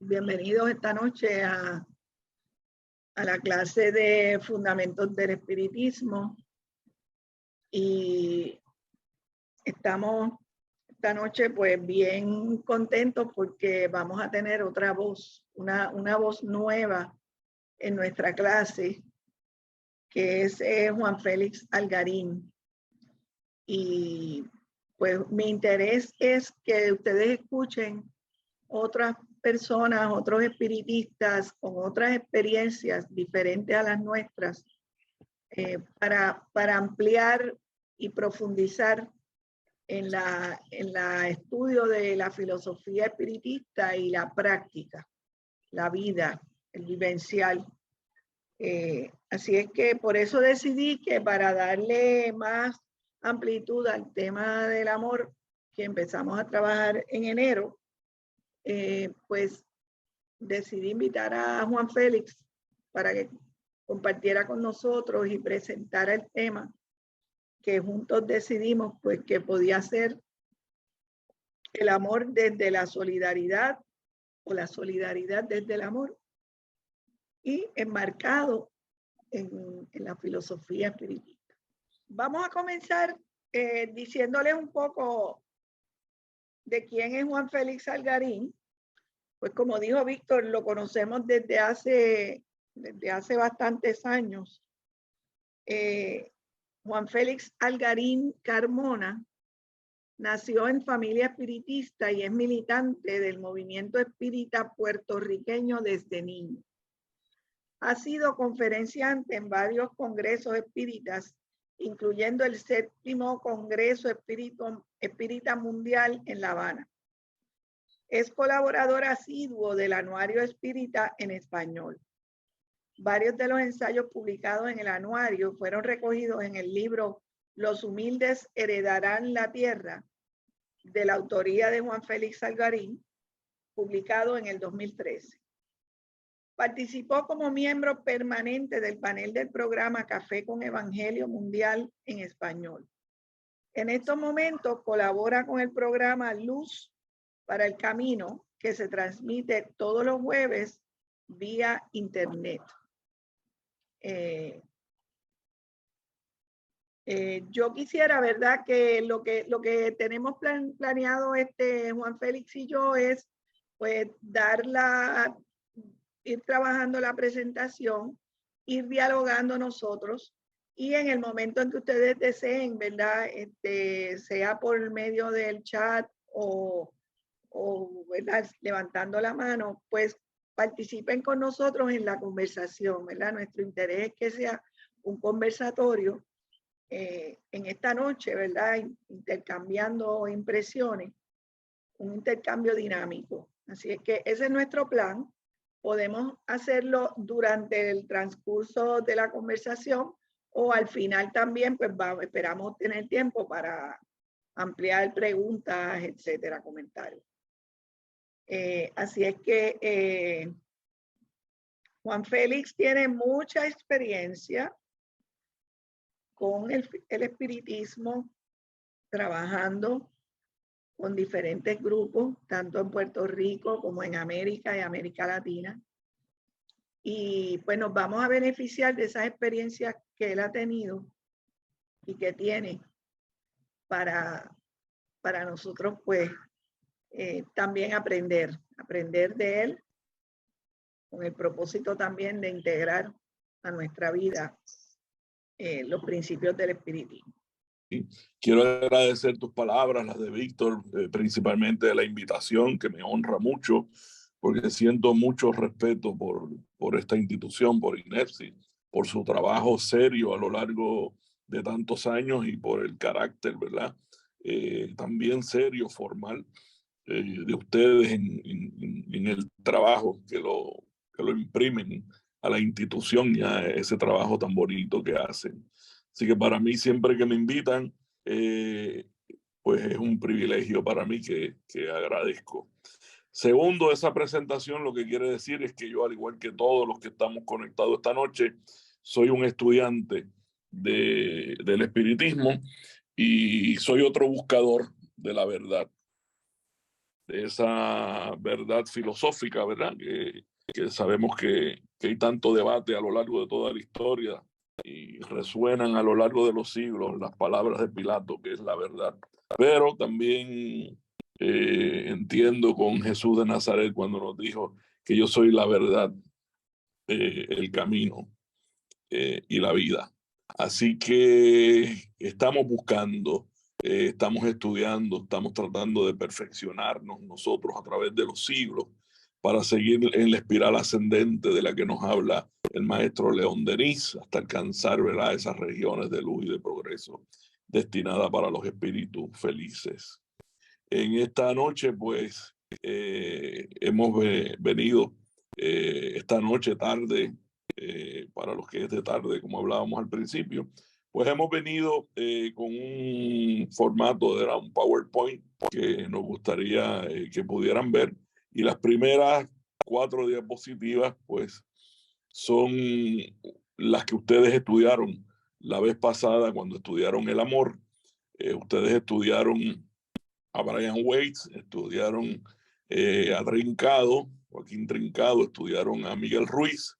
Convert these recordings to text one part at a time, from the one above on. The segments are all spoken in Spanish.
Bienvenidos esta noche a la clase de Fundamentos del Espiritismo. Y estamos esta noche pues bien contentos porque vamos a tener otra voz, una voz nueva en nuestra clase, que es Juan Félix Algarín. Y pues mi interés es que ustedes escuchen otras personas, otros espiritistas con otras experiencias diferentes a las nuestras, para ampliar y profundizar en la estudio de la filosofía espiritista y la práctica, la vida, el vivencial. Así es que por eso decidí que para darle más amplitud al tema del amor, que empezamos a trabajar en enero, pues decidí invitar a Juan Félix para que compartiera con nosotros y presentara el tema que juntos decidimos pues que podía ser el amor desde la solidaridad o la solidaridad desde el amor, y enmarcado en la filosofía espiritista. Vamos a comenzar diciéndoles un poco de quién es Juan Félix Algarín. Pues como dijo Víctor, lo conocemos desde hace bastantes años. Juan Félix Algarín Carmona nació en familia espiritista y es militante del movimiento espírita puertorriqueño desde niño. Ha sido conferenciante en varios congresos espíritas, incluyendo el 7º Congreso Espírita Mundial en La Habana. Es colaborador asiduo del Anuario Espírita en español. Varios de los ensayos publicados en el anuario fueron recogidos en el libro Los humildes heredarán la tierra, de la autoría de Juan Félix Algarín, publicado en el 2013. Participó como miembro permanente del panel del programa Café con Evangelio Mundial en español. En estos momentos colabora con el programa Luz para el Camino, que se transmite todos los jueves vía internet. Yo quisiera, ¿verdad?, que lo que tenemos planeado Juan Félix y yo es pues ir trabajando la presentación, ir dialogando nosotros, y en el momento en que ustedes deseen, ¿verdad?, sea por medio del chat o ¿verdad?, levantando la mano, pues participen con nosotros en la conversación, ¿verdad? Nuestro interés es que sea un conversatorio en esta noche, ¿verdad?, intercambiando impresiones, un intercambio dinámico. Así es que ese es nuestro plan. Podemos hacerlo durante el transcurso de la conversación o al final también, pues esperamos tener tiempo para ampliar preguntas, etcétera, comentarios. Así es que Juan Félix tiene mucha experiencia con el espiritismo, trabajando con diferentes grupos, tanto en Puerto Rico como en América y América Latina. Y pues nos vamos a beneficiar de esas experiencias que él ha tenido y que tiene para nosotros pues también aprender de él, con el propósito también de integrar a nuestra vida los principios del espiritismo. Quiero agradecer tus palabras, las de Víctor, principalmente de la invitación, que me honra mucho, porque siento mucho respeto por esta institución, por INEFSI, por su trabajo serio a lo largo de tantos años y por el carácter, ¿verdad?, también serio, formal, de ustedes en el trabajo que lo imprimen a la institución y a ese trabajo tan bonito que hacen. Así que para mí, siempre que me invitan, pues es un privilegio para mí que agradezco. Segundo, esa presentación lo que quiere decir es que yo, al igual que todos los que estamos conectados esta noche, soy un estudiante del espiritismo y soy otro buscador de la verdad. esa verdad filosófica, ¿verdad? Que sabemos que hay tanto debate a lo largo de toda la historia y resuenan a lo largo de los siglos las palabras de Pilato, que es la verdad. Pero también entiendo con Jesús de Nazaret cuando nos dijo que yo soy la verdad, el camino y la vida. Así que estamos buscando, estamos estudiando, estamos tratando de perfeccionarnos nosotros a través de los siglos para seguir en la espiral ascendente de la que nos habla el maestro León Denis hasta alcanzar, ¿verdad?, esas regiones de luz y de progreso destinadas para los espíritus felices. En esta noche, pues, hemos venido esta noche tarde, para los que es de tarde, como hablábamos al principio, pues hemos venido con un formato, era un PowerPoint que nos gustaría que pudieran ver. Y las primeras 4 diapositivas, pues, son las que ustedes estudiaron la vez pasada cuando estudiaron el amor. Ustedes estudiaron a Brian Weiss, estudiaron a Trincado, Joaquín Trincado, estudiaron a Miguel Ruiz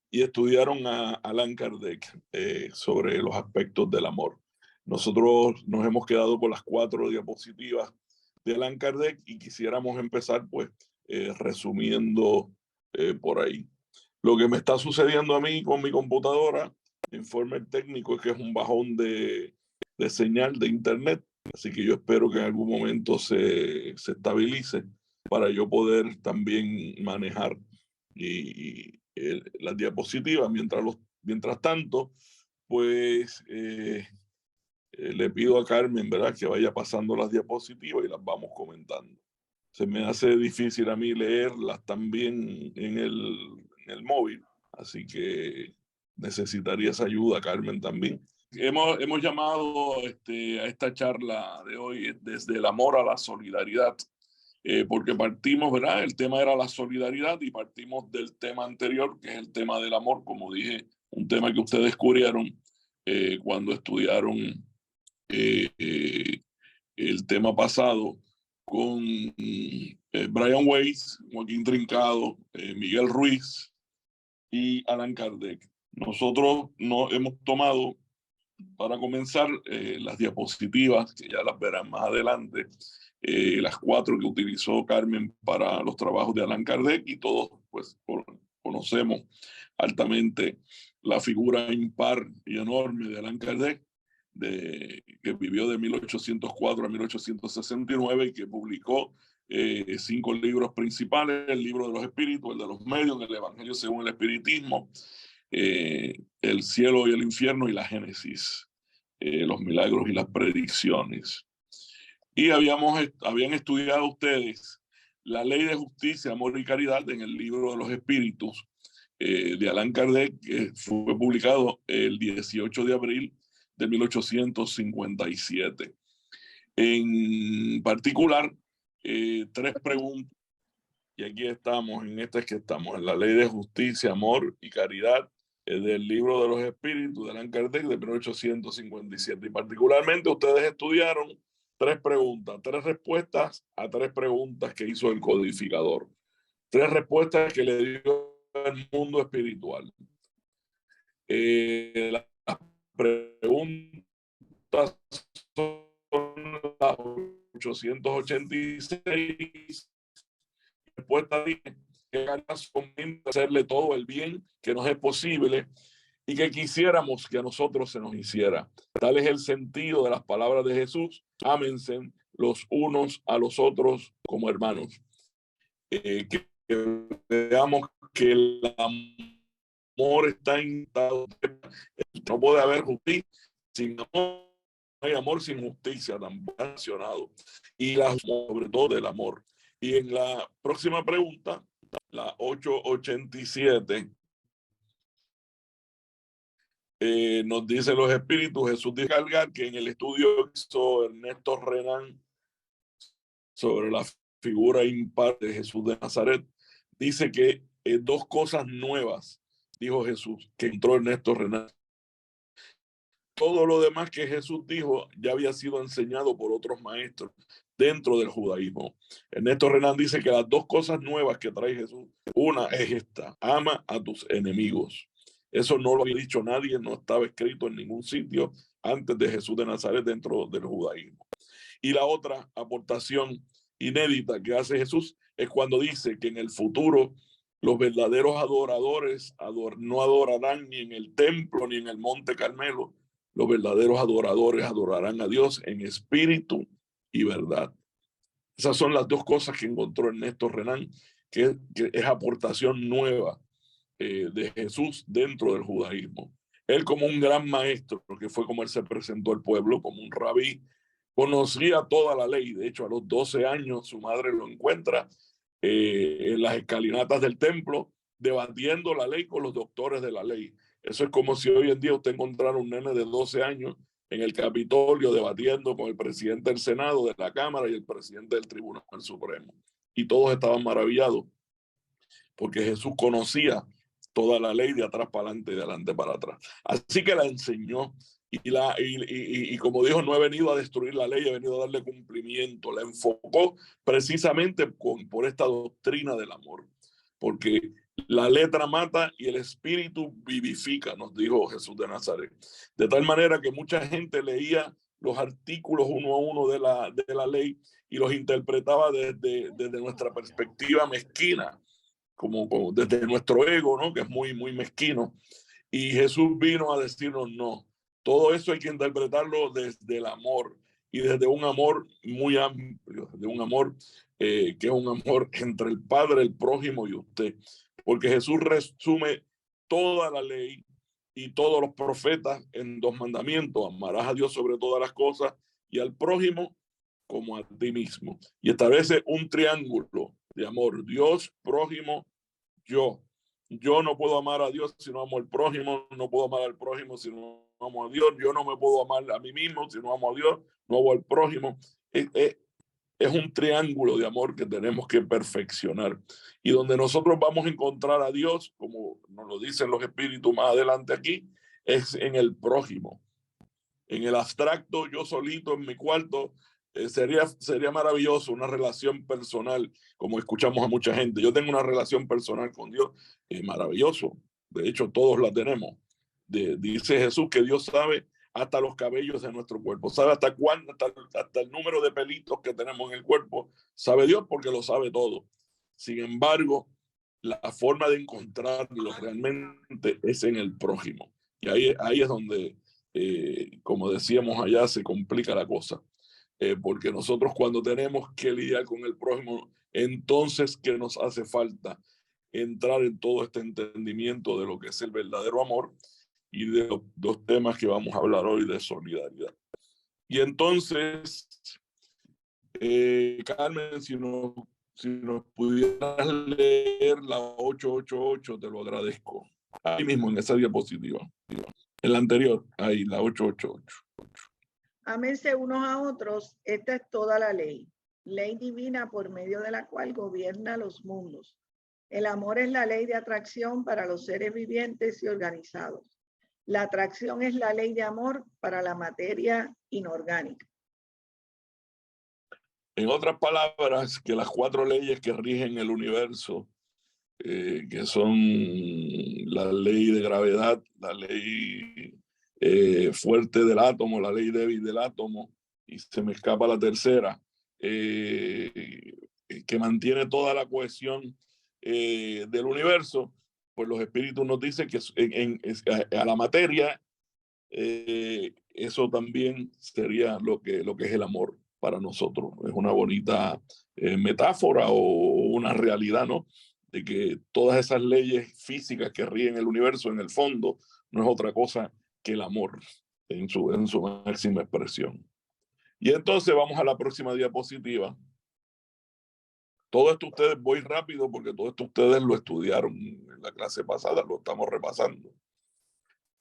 y estudiaron a Allan Kardec sobre los aspectos del amor. Nosotros nos hemos quedado con las 4 diapositivas de Allan Kardec y quisiéramos empezar pues resumiendo por ahí. Lo que me está sucediendo a mí con mi computadora, informe técnico, es que es un bajón de señal de internet. Así que yo espero que en algún momento se estabilice para yo poder también manejar las diapositivas. Mientras tanto, pues le pido a Carmen, ¿verdad?, que vaya pasando las diapositivas y las vamos comentando. Se me hace difícil a mí leerlas también en el móvil, así que necesitaría esa ayuda, Carmen, también. Hemos llamado a esta charla de hoy desde el amor a la solidaridad, porque partimos, ¿verdad? El tema era la solidaridad y partimos del tema anterior, que es el tema del amor, como dije, un tema que ustedes descubrieron cuando estudiaron el tema pasado con Brian Weiss, Joaquín Trincado, Miguel Ruiz y Allan Kardec. Nosotros nos hemos tomado, para comenzar, las diapositivas, que ya las verán más adelante, las 4 que utilizó Carmen para los trabajos de Allan Kardec, y todos pues conocemos altamente la figura impar y enorme de Allan Kardec, que vivió de 1804 a 1869 y que publicó 5 libros principales: el libro de los espíritus, el de los medios, el Evangelio según el espiritismo, el cielo y el infierno y la Génesis, los milagros y las predicciones. Y habían estudiado ustedes la ley de justicia, amor y caridad en el libro de los espíritus de Allan Kardec, que fue publicado el 18 de abril de 1857. En particular, 3 preguntas, y aquí estamos, en esta es que estamos, en la ley de justicia, amor y caridad del libro de los espíritus de Allan Kardec de 1857. Y particularmente ustedes estudiaron 3 preguntas, 3 respuestas a 3 preguntas que hizo el codificador. 3 respuestas que le dio el mundo espiritual. Las preguntas son las 886. Respuesta dice que ganas comienza a hacerle todo el bien que nos es posible y que quisiéramos que a nosotros se nos hiciera. Tal es el sentido de las palabras de Jesús: ámense los unos a los otros como hermanos. Que veamos que el amor está intacto. No puede haber justicia sin amor, no hay amor sin justicia, tampoco mencionado. Y sobre todo del amor. Y en la próxima pregunta, la 887, nos dice los espíritus, Jesús dice que en el estudio que hizo Ernesto Renan sobre la figura impar de Jesús de Nazaret, dice que 2 cosas nuevas dijo Jesús, que entró Ernesto Renan. Todo lo demás que Jesús dijo ya había sido enseñado por otros maestros dentro del judaísmo. Ernesto Renan dice que las dos cosas nuevas que trae Jesús, una es esta: ama a tus enemigos. Eso no lo había dicho nadie, no estaba escrito en ningún sitio antes de Jesús de Nazaret dentro del judaísmo. Y la otra aportación inédita que hace Jesús es cuando dice que en el futuro los verdaderos adoradores no adorarán ni en el templo ni en el monte Carmelo. Los verdaderos adoradores adorarán a Dios en espíritu y verdad. Esas son las dos cosas que encontró Ernesto Renan, que es aportación nueva de Jesús dentro del judaísmo. Él, como un gran maestro, que fue como él se presentó al pueblo, como un rabí, conocía toda la ley. De hecho, a los 12 años su madre lo encuentra en las escalinatas del templo debatiendo la ley con los doctores de la ley. Eso es como si hoy en día usted encontrara un nene de 12 años en el Capitolio debatiendo con el presidente del Senado, de la Cámara y el presidente del Tribunal Supremo. Y todos estaban maravillados porque Jesús conocía toda la ley de atrás para adelante y de adelante para atrás. Así que la enseñó y como dijo, no he venido a destruir la ley, he venido a darle cumplimiento. La enfocó precisamente por esta doctrina del amor, porque la letra mata y el espíritu vivifica, nos dijo Jesús de Nazaret. De tal manera que mucha gente leía los artículos uno a uno de la ley y los interpretaba desde nuestra perspectiva mezquina, como desde nuestro ego, ¿no? Que es muy, muy mezquino. Y Jesús vino a decirnos, no, todo eso hay que interpretarlo desde el amor y desde un amor muy amplio, de un amor que es un amor entre el Padre, el prójimo y usted. Porque Jesús resume toda la ley y todos los profetas en dos mandamientos: amarás a Dios sobre todas las cosas y al prójimo como a ti mismo. Y establece un triángulo de amor: Dios, prójimo, yo. Yo no puedo amar a Dios si no amo al prójimo, no puedo amar al prójimo si no amo a Dios, yo no me puedo amar a mí mismo si no amo a Dios, no amo al prójimo. Es un triángulo de amor que tenemos que perfeccionar y donde nosotros vamos a encontrar a Dios, como nos lo dicen los espíritus más adelante aquí, es en el prójimo. En el abstracto, yo solito en mi cuarto, sería maravilloso una relación personal, como escuchamos a mucha gente. Yo tengo una relación personal con Dios, maravilloso. De hecho, todos la tenemos. Dice Jesús que Dios sabe hasta los cabellos de nuestro cuerpo, sabe hasta cuándo, hasta el número de pelitos que tenemos en el cuerpo, sabe Dios porque lo sabe todo. Sin embargo, la forma de encontrarlo realmente es en el prójimo. Y ahí es donde, como decíamos allá, se complica la cosa. Porque nosotros, cuando tenemos que lidiar con el prójimo, entonces, ¿qué nos hace falta? Entrar en todo este entendimiento de lo que es el verdadero amor y de los dos temas que vamos a hablar hoy, de solidaridad. Y entonces, Carmen, si nos pudieras leer la 888, te lo agradezco. Ahí mismo, en esa diapositiva. En la anterior, ahí, la 888. Ámense unos a otros, esta es toda la ley divina por medio de la cual gobierna los mundos. El amor es la ley de atracción para los seres vivientes y organizados. La atracción es la ley de amor para la materia inorgánica. En otras palabras, que las 4 leyes que rigen el universo, que son la ley de gravedad, la ley fuerte del átomo, la ley débil del átomo, y se me escapa la tercera, que mantiene toda la cohesión del universo, pues los espíritus nos dicen que a la materia, eso también sería lo que es el amor para nosotros. Es una bonita metáfora o una realidad, ¿no? De que todas esas leyes físicas que rigen el universo, en el fondo, no es otra cosa que el amor en su máxima expresión. Y entonces vamos a la próxima diapositiva. Todo esto ustedes, voy rápido porque todo esto ustedes lo estudiaron en la clase pasada, lo estamos repasando.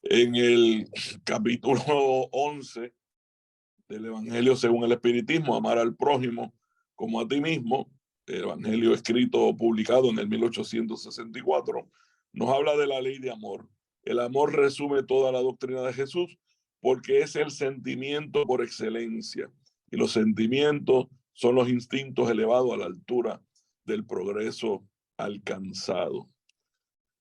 En el capítulo 11 del Evangelio según el Espiritismo, amar al prójimo como a ti mismo, el Evangelio escrito, publicado en el 1864, nos habla de la ley de amor. El amor resume toda la doctrina de Jesús porque es el sentimiento por excelencia. Y los sentimientos son los instintos elevados a la altura del progreso alcanzado.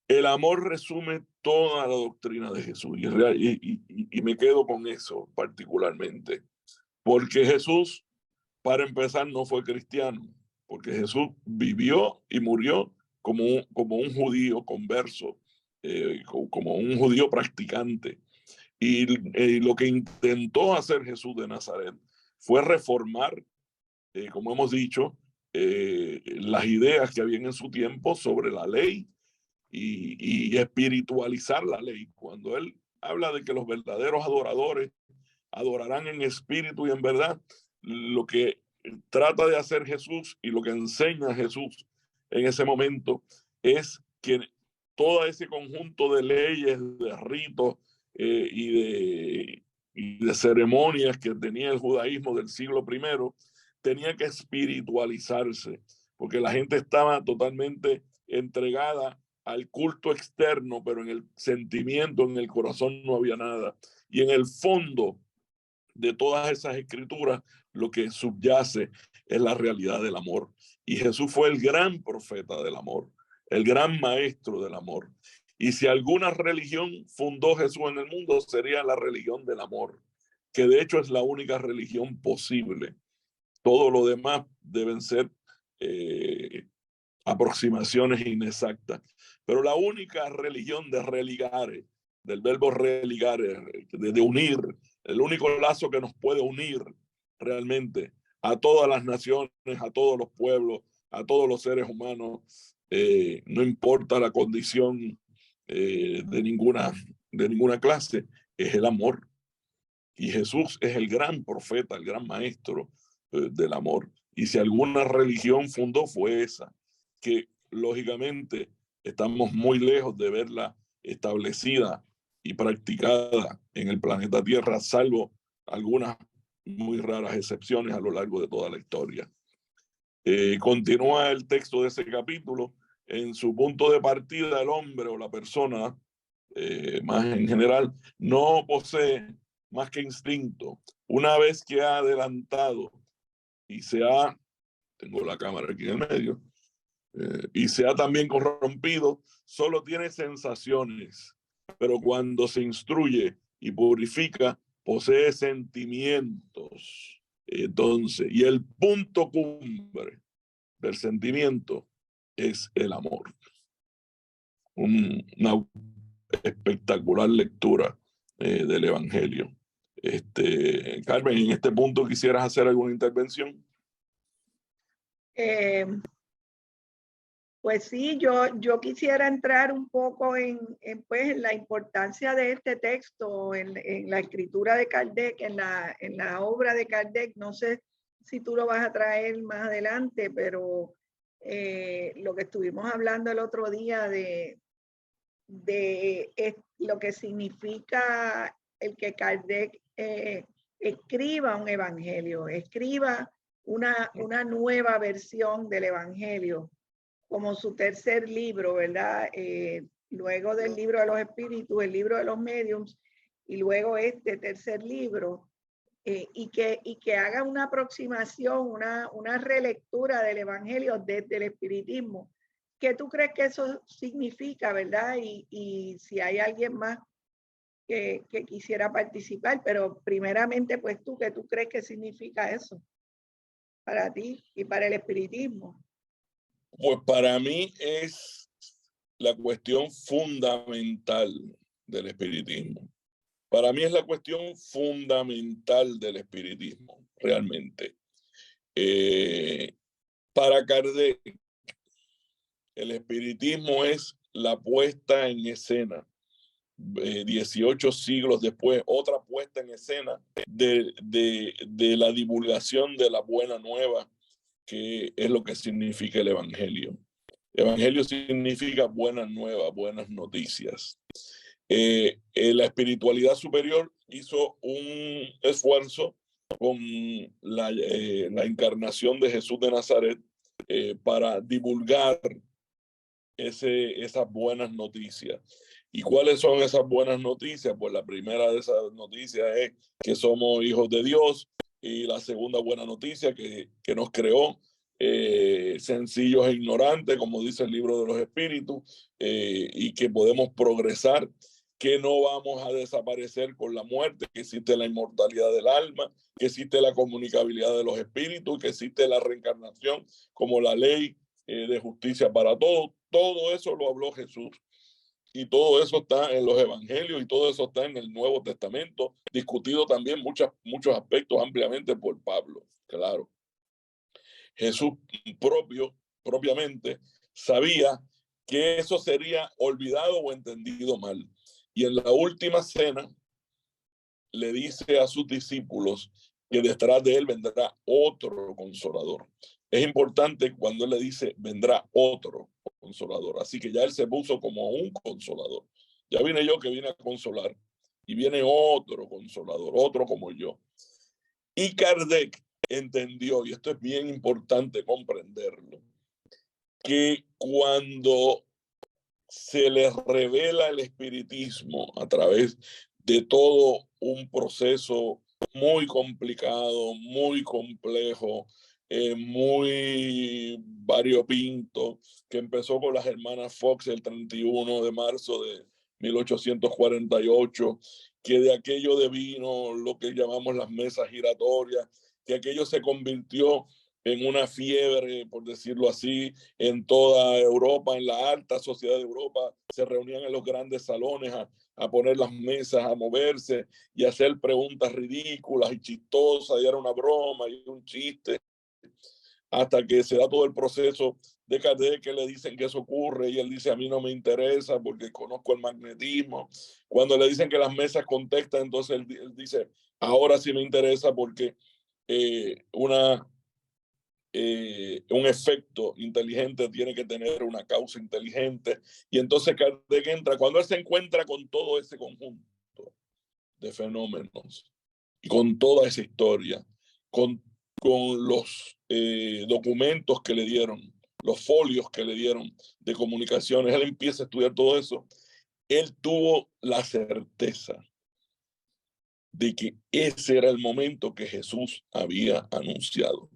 El amor resume toda la doctrina de Jesús y me quedo con eso particularmente, porque Jesús, para empezar, no fue cristiano, porque Jesús vivió y murió como un judío converso, como un judío practicante. Y lo que intentó hacer Jesús de Nazaret fue reformar, como hemos dicho, las ideas que habían en su tiempo sobre la ley y espiritualizar la ley. Cuando él habla de que los verdaderos adoradores adorarán en espíritu y en verdad, lo que trata de hacer Jesús y lo que enseña Jesús en ese momento es que todo ese conjunto de leyes, de ritos y de ceremonias que tenía el judaísmo del siglo I tenía que espiritualizarse, porque la gente estaba totalmente entregada al culto externo, pero en el sentimiento, en el corazón no había nada. Y en el fondo de todas esas escrituras, lo que subyace es la realidad del amor. Y Jesús fue el gran profeta del amor, el gran maestro del amor. Y si alguna religión fundó Jesús en el mundo, sería la religión del amor, que de hecho es la única religión posible. Todo lo demás deben ser aproximaciones inexactas. Pero la única religión de religare, del verbo religare, de unir, el único lazo que nos puede unir realmente a todas las naciones, a todos los pueblos, a todos los seres humanos, no importa la condición de ninguna clase, es el amor. Y Jesús es el gran profeta, el gran maestro del amor. Y si alguna religión fundó, fue esa, que lógicamente estamos muy lejos de verla establecida y practicada en el planeta Tierra, salvo algunas muy raras excepciones a lo largo de toda la historia. Continúa el texto de ese capítulo. En su punto de partida, el hombre o la persona, más en general, no posee más que instinto. Una vez que ha adelantado y tengo la cámara aquí en el medio, y se ha también corrompido, solo tiene sensaciones, pero cuando se instruye y purifica, posee sentimientos. Entonces, y el punto cumbre del sentimiento es el amor. Una espectacular lectura del Evangelio. Carmen, en este punto, ¿quisieras hacer alguna intervención? Pues sí, yo quisiera entrar un poco pues, en la importancia de este texto, en la escritura de Kardec, en la obra de Kardec. No sé si tú lo vas a traer más adelante, pero lo que estuvimos hablando el otro día de lo que significa el que Kardec escriba un evangelio, escriba una nueva versión del evangelio, como su tercer libro, ¿verdad? Luego del libro de los espíritus, el libro de los mediums, y luego este tercer libro, y que haga una aproximación, una relectura del evangelio desde el espiritismo. ¿Qué tú crees que eso significa, verdad? Y si hay alguien más que quisiera participar, pero primeramente, pues tú, ¿qué tú crees que significa eso para ti y para el espiritismo? Pues para mí es la cuestión fundamental del espiritismo. Para mí es la cuestión fundamental del espiritismo, realmente. Para Kardec, el espiritismo es la puesta en escena, 18 siglos después, otra puesta en escena de la divulgación de la buena nueva, que es lo que significa el Evangelio. Evangelio significa buenas nuevas, buenas noticias. La espiritualidad superior hizo un esfuerzo con la encarnación de Jesús de Nazaret para divulgar esas buenas noticias. ¿Y cuáles son esas buenas noticias? Pues la primera de esas noticias es que somos hijos de Dios, y la segunda buena noticia que nos creó sencillos e ignorantes, como dice el libro de los espíritus, y que podemos progresar, que no vamos a desaparecer con la muerte, que existe la inmortalidad del alma, que existe la comunicabilidad de los espíritus, que existe la reencarnación como la ley de justicia para todos. Todo eso lo habló Jesús. Y todo eso está en los evangelios y todo eso está en el Nuevo Testamento, discutido también muchos aspectos ampliamente por Pablo, claro. Jesús propiamente sabía que eso sería olvidado o entendido mal. Y en la última cena le dice a sus discípulos que detrás de él vendrá otro consolador. Es importante cuando él le dice vendrá otro consolador. Así que ya él se puso como un consolador. Ya vine yo que vine a consolar y viene otro consolador, otro como yo. Y Kardec entendió, y esto es bien importante comprenderlo, que cuando se les revela el espiritismo a través de todo un proceso muy complicado, muy complejo, muy variopinto, que empezó con las hermanas Fox el 31 de marzo de 1848, que de aquello devino lo que llamamos las mesas giratorias, que aquello se convirtió en una fiebre, por decirlo así, en toda Europa, en la alta sociedad de Europa, se reunían en los grandes salones a poner las mesas, a moverse y a hacer preguntas ridículas y chistosas, y era una broma y un chiste, hasta que se da todo el proceso de Kardec, que le dicen que eso ocurre y él dice, a mí no me interesa porque conozco el magnetismo. Cuando le dicen que las mesas contestan, entonces él dice, ahora sí me interesa porque un efecto inteligente tiene que tener una causa inteligente. Y entonces Kardec entra, cuando él se encuentra con todo ese conjunto de fenómenos y con toda esa historia, con los documentos que le dieron, los folios que le dieron de comunicaciones, él empieza a estudiar todo eso. Él tuvo la certeza de que ese era el momento que Jesús había anunciado.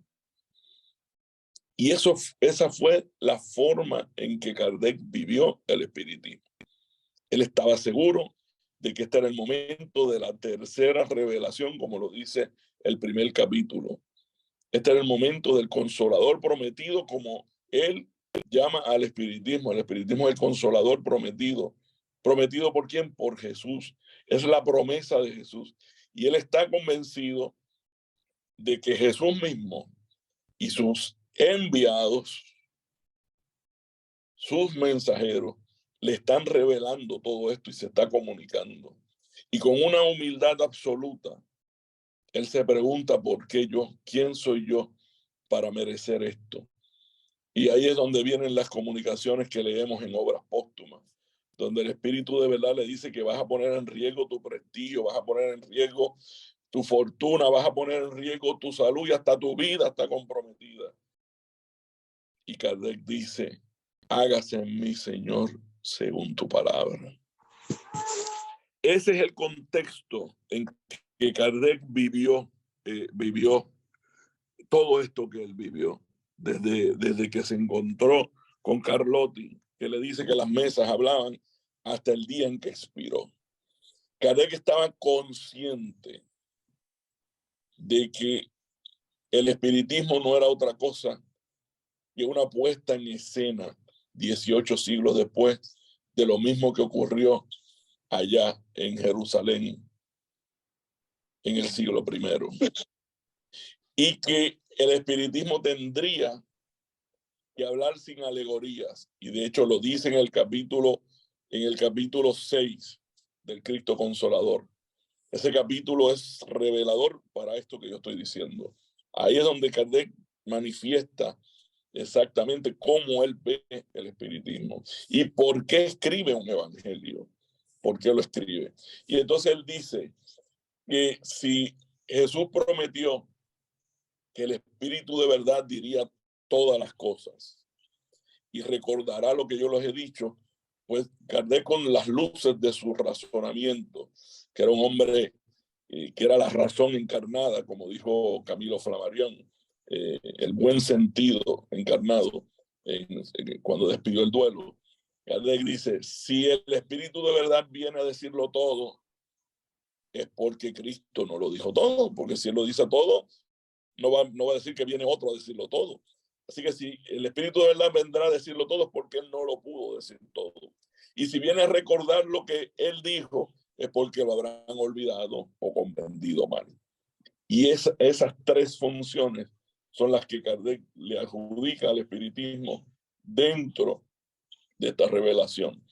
Y esa fue la forma en que Kardec vivió el espiritismo. Él estaba seguro de que este era el momento de la tercera revelación, como lo dice el primer capítulo. Este era el momento del consolador prometido, como él llama al espiritismo. El espiritismo es el consolador prometido. ¿Prometido por quién? Por Jesús. Es la promesa de Jesús. Y él está convencido de que Jesús mismo y sus enviados, sus mensajeros, le están revelando todo esto y se está comunicando. Y con una humildad absoluta, él se pregunta por qué yo, quién soy yo para merecer esto. Y ahí es donde vienen las comunicaciones que leemos en obras póstumas, donde el espíritu de verdad le dice que vas a poner en riesgo tu prestigio, vas a poner en riesgo tu fortuna, vas a poner en riesgo tu salud y hasta tu vida está comprometida. Y Kardec dice, hágase en mí, Señor, según tu palabra. Ese es el contexto en que Kardec vivió todo esto que él vivió, desde que se encontró con Carlotti, que le dice que las mesas hablaban, hasta el día en que expiró. Kardec estaba consciente de que el espiritismo no era otra cosa que una puesta en escena 18 siglos después de lo mismo que ocurrió allá en Jerusalén en el siglo I. Y que el espiritismo tendría que hablar sin alegorías. Y de hecho lo dice en el capítulo 6 del Cristo Consolador. Ese capítulo es revelador para esto que yo estoy diciendo. Ahí es donde Kardec manifiesta exactamente cómo él ve el espiritismo y por qué escribe un evangelio, por qué lo escribe. Y entonces él dice que si Jesús prometió que el espíritu de verdad diría todas las cosas y recordará lo que yo les he dicho, pues Kardec, con las luces de su razonamiento, que era un hombre que era la razón encarnada, como dijo Camilo Flammarion, el buen sentido encarnado cuando despidió el duelo. Kardec dice, si el Espíritu de verdad viene a decirlo todo, es porque Cristo no lo dijo todo, porque si él lo dice todo, no va a decir que viene otro a decirlo todo. Así que si el Espíritu de verdad vendrá a decirlo todo, es porque él no lo pudo decir todo. Y si viene a recordar lo que él dijo, es porque lo habrán olvidado o comprendido mal. Y esas tres funciones son las que Kardec le adjudica al espiritismo dentro de esta revelación.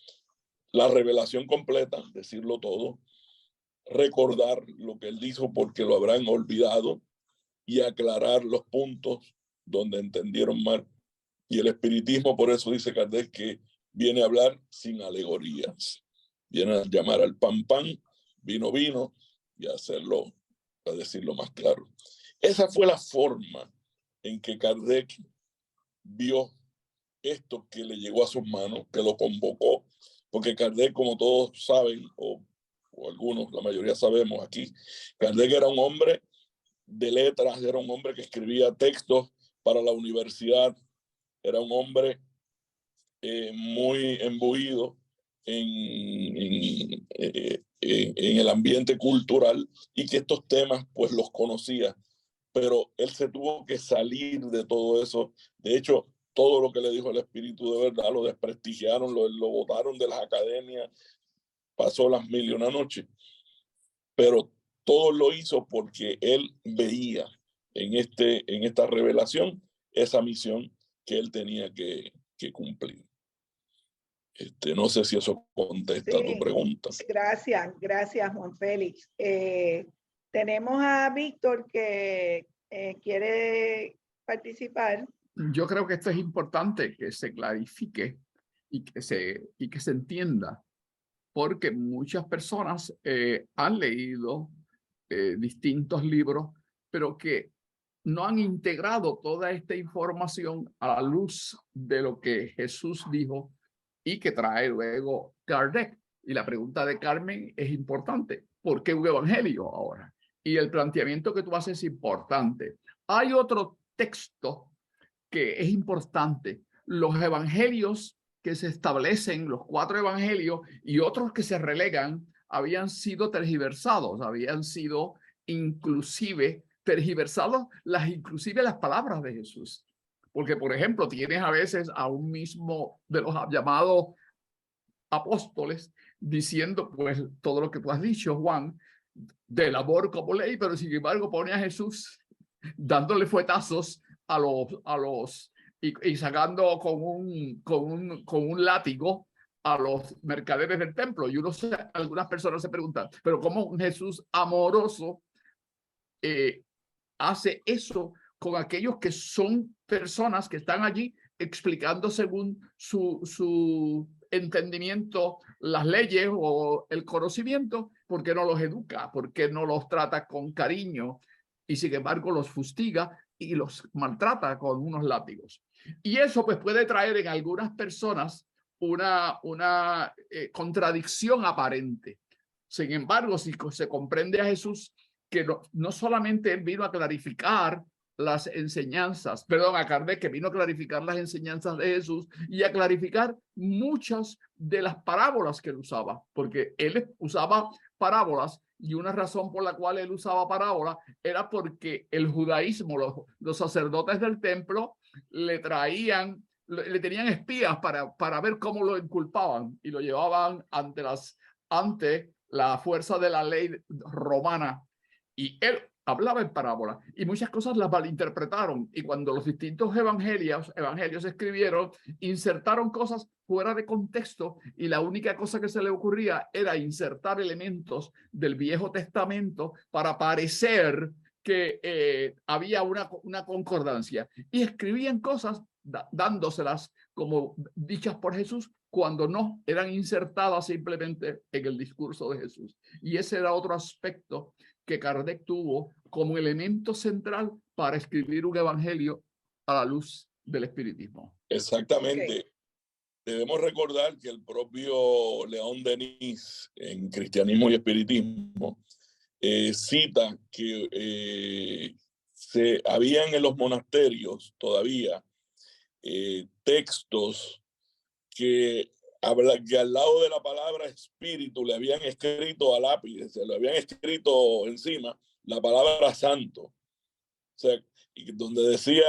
La revelación completa, decirlo todo, recordar lo que él dijo porque lo habrán olvidado y aclarar los puntos donde entendieron mal. Y el espiritismo, por eso dice Kardec, que viene a hablar sin alegorías. Viene a llamar al pan, pan, vino, vino, y a decirlo más claro. Esa fue la forma en que Kardec vio esto que le llegó a sus manos, que lo convocó, porque Kardec, como todos saben, o algunos, la mayoría sabemos aquí, Kardec era un hombre de letras, era un hombre que escribía textos para la universidad, era un hombre muy embuido en el ambiente cultural y que estos temas pues los conocía, pero él se tuvo que salir de todo eso. De hecho, todo lo que le dijo el espíritu de verdad lo desprestigiaron, lo botaron de las academias, pasó las 1001 noches, pero todo lo hizo porque él veía en esta revelación esa misión que él tenía que cumplir. No sé si eso contesta a tu pregunta. Gracias, Juan Félix. Tenemos a Víctor que quiere participar. Yo creo que esto es importante que se clarifique y que se entienda, porque muchas personas han leído distintos libros, pero que no han integrado toda esta información a la luz de lo que Jesús dijo y que trae luego Kardec. Y la pregunta de Carmen es importante. ¿Por qué un evangelio ahora? Y el planteamiento que tú haces es importante. Hay otro texto que es importante. Los evangelios que se establecen, los 4 evangelios y otros que se relegan, habían sido tergiversados, habían sido inclusive tergiversados inclusive las palabras de Jesús. Porque, por ejemplo, tienes a veces a un mismo de los llamados apóstoles diciendo pues todo lo que tú has dicho, Juan, del amor como ley, pero sin embargo pone a Jesús dándole fuetazos a los y sacando con un látigo a los mercaderes del templo. Y algunas personas se preguntan, pero ¿cómo un Jesús amoroso hace eso con aquellos que son personas que están allí explicando según su entendimiento las leyes o el conocimiento? ¿Por qué no los educa? ¿Por qué no los trata con cariño? Y sin embargo los fustiga y los maltrata con unos látigos. Y eso pues puede traer en algunas personas una contradicción aparente. Sin embargo, si se comprende a Jesús que no solamente él vino a clarificar las enseñanzas, a Kardec, que vino a clarificar las enseñanzas de Jesús y a clarificar muchas de las parábolas que él usaba, porque él usaba parábolas y una razón por la cual él usaba parábolas era porque el judaísmo, los sacerdotes del templo le tenían espías para ver cómo lo inculpaban y lo llevaban ante la fuerza de la ley romana. Y él hablaba en parábola y muchas cosas las malinterpretaron. Y cuando los distintos evangelios escribieron, insertaron cosas fuera de contexto y la única cosa que se le ocurría era insertar elementos del Viejo Testamento para parecer que había una concordancia. Y escribían cosas dándoselas como dichas por Jesús cuando no eran insertadas simplemente en el discurso de Jesús. Y ese era otro aspecto que Kardec tuvo como elemento central para escribir un evangelio a la luz del espiritismo. Exactamente. Okay. Debemos recordar que el propio León Denis, en Cristianismo y Espiritismo, cita que habían en los monasterios todavía textos que al lado de la palabra espíritu le habían escrito a lápiz, se le habían escrito encima la palabra santo. O sea, y donde decía,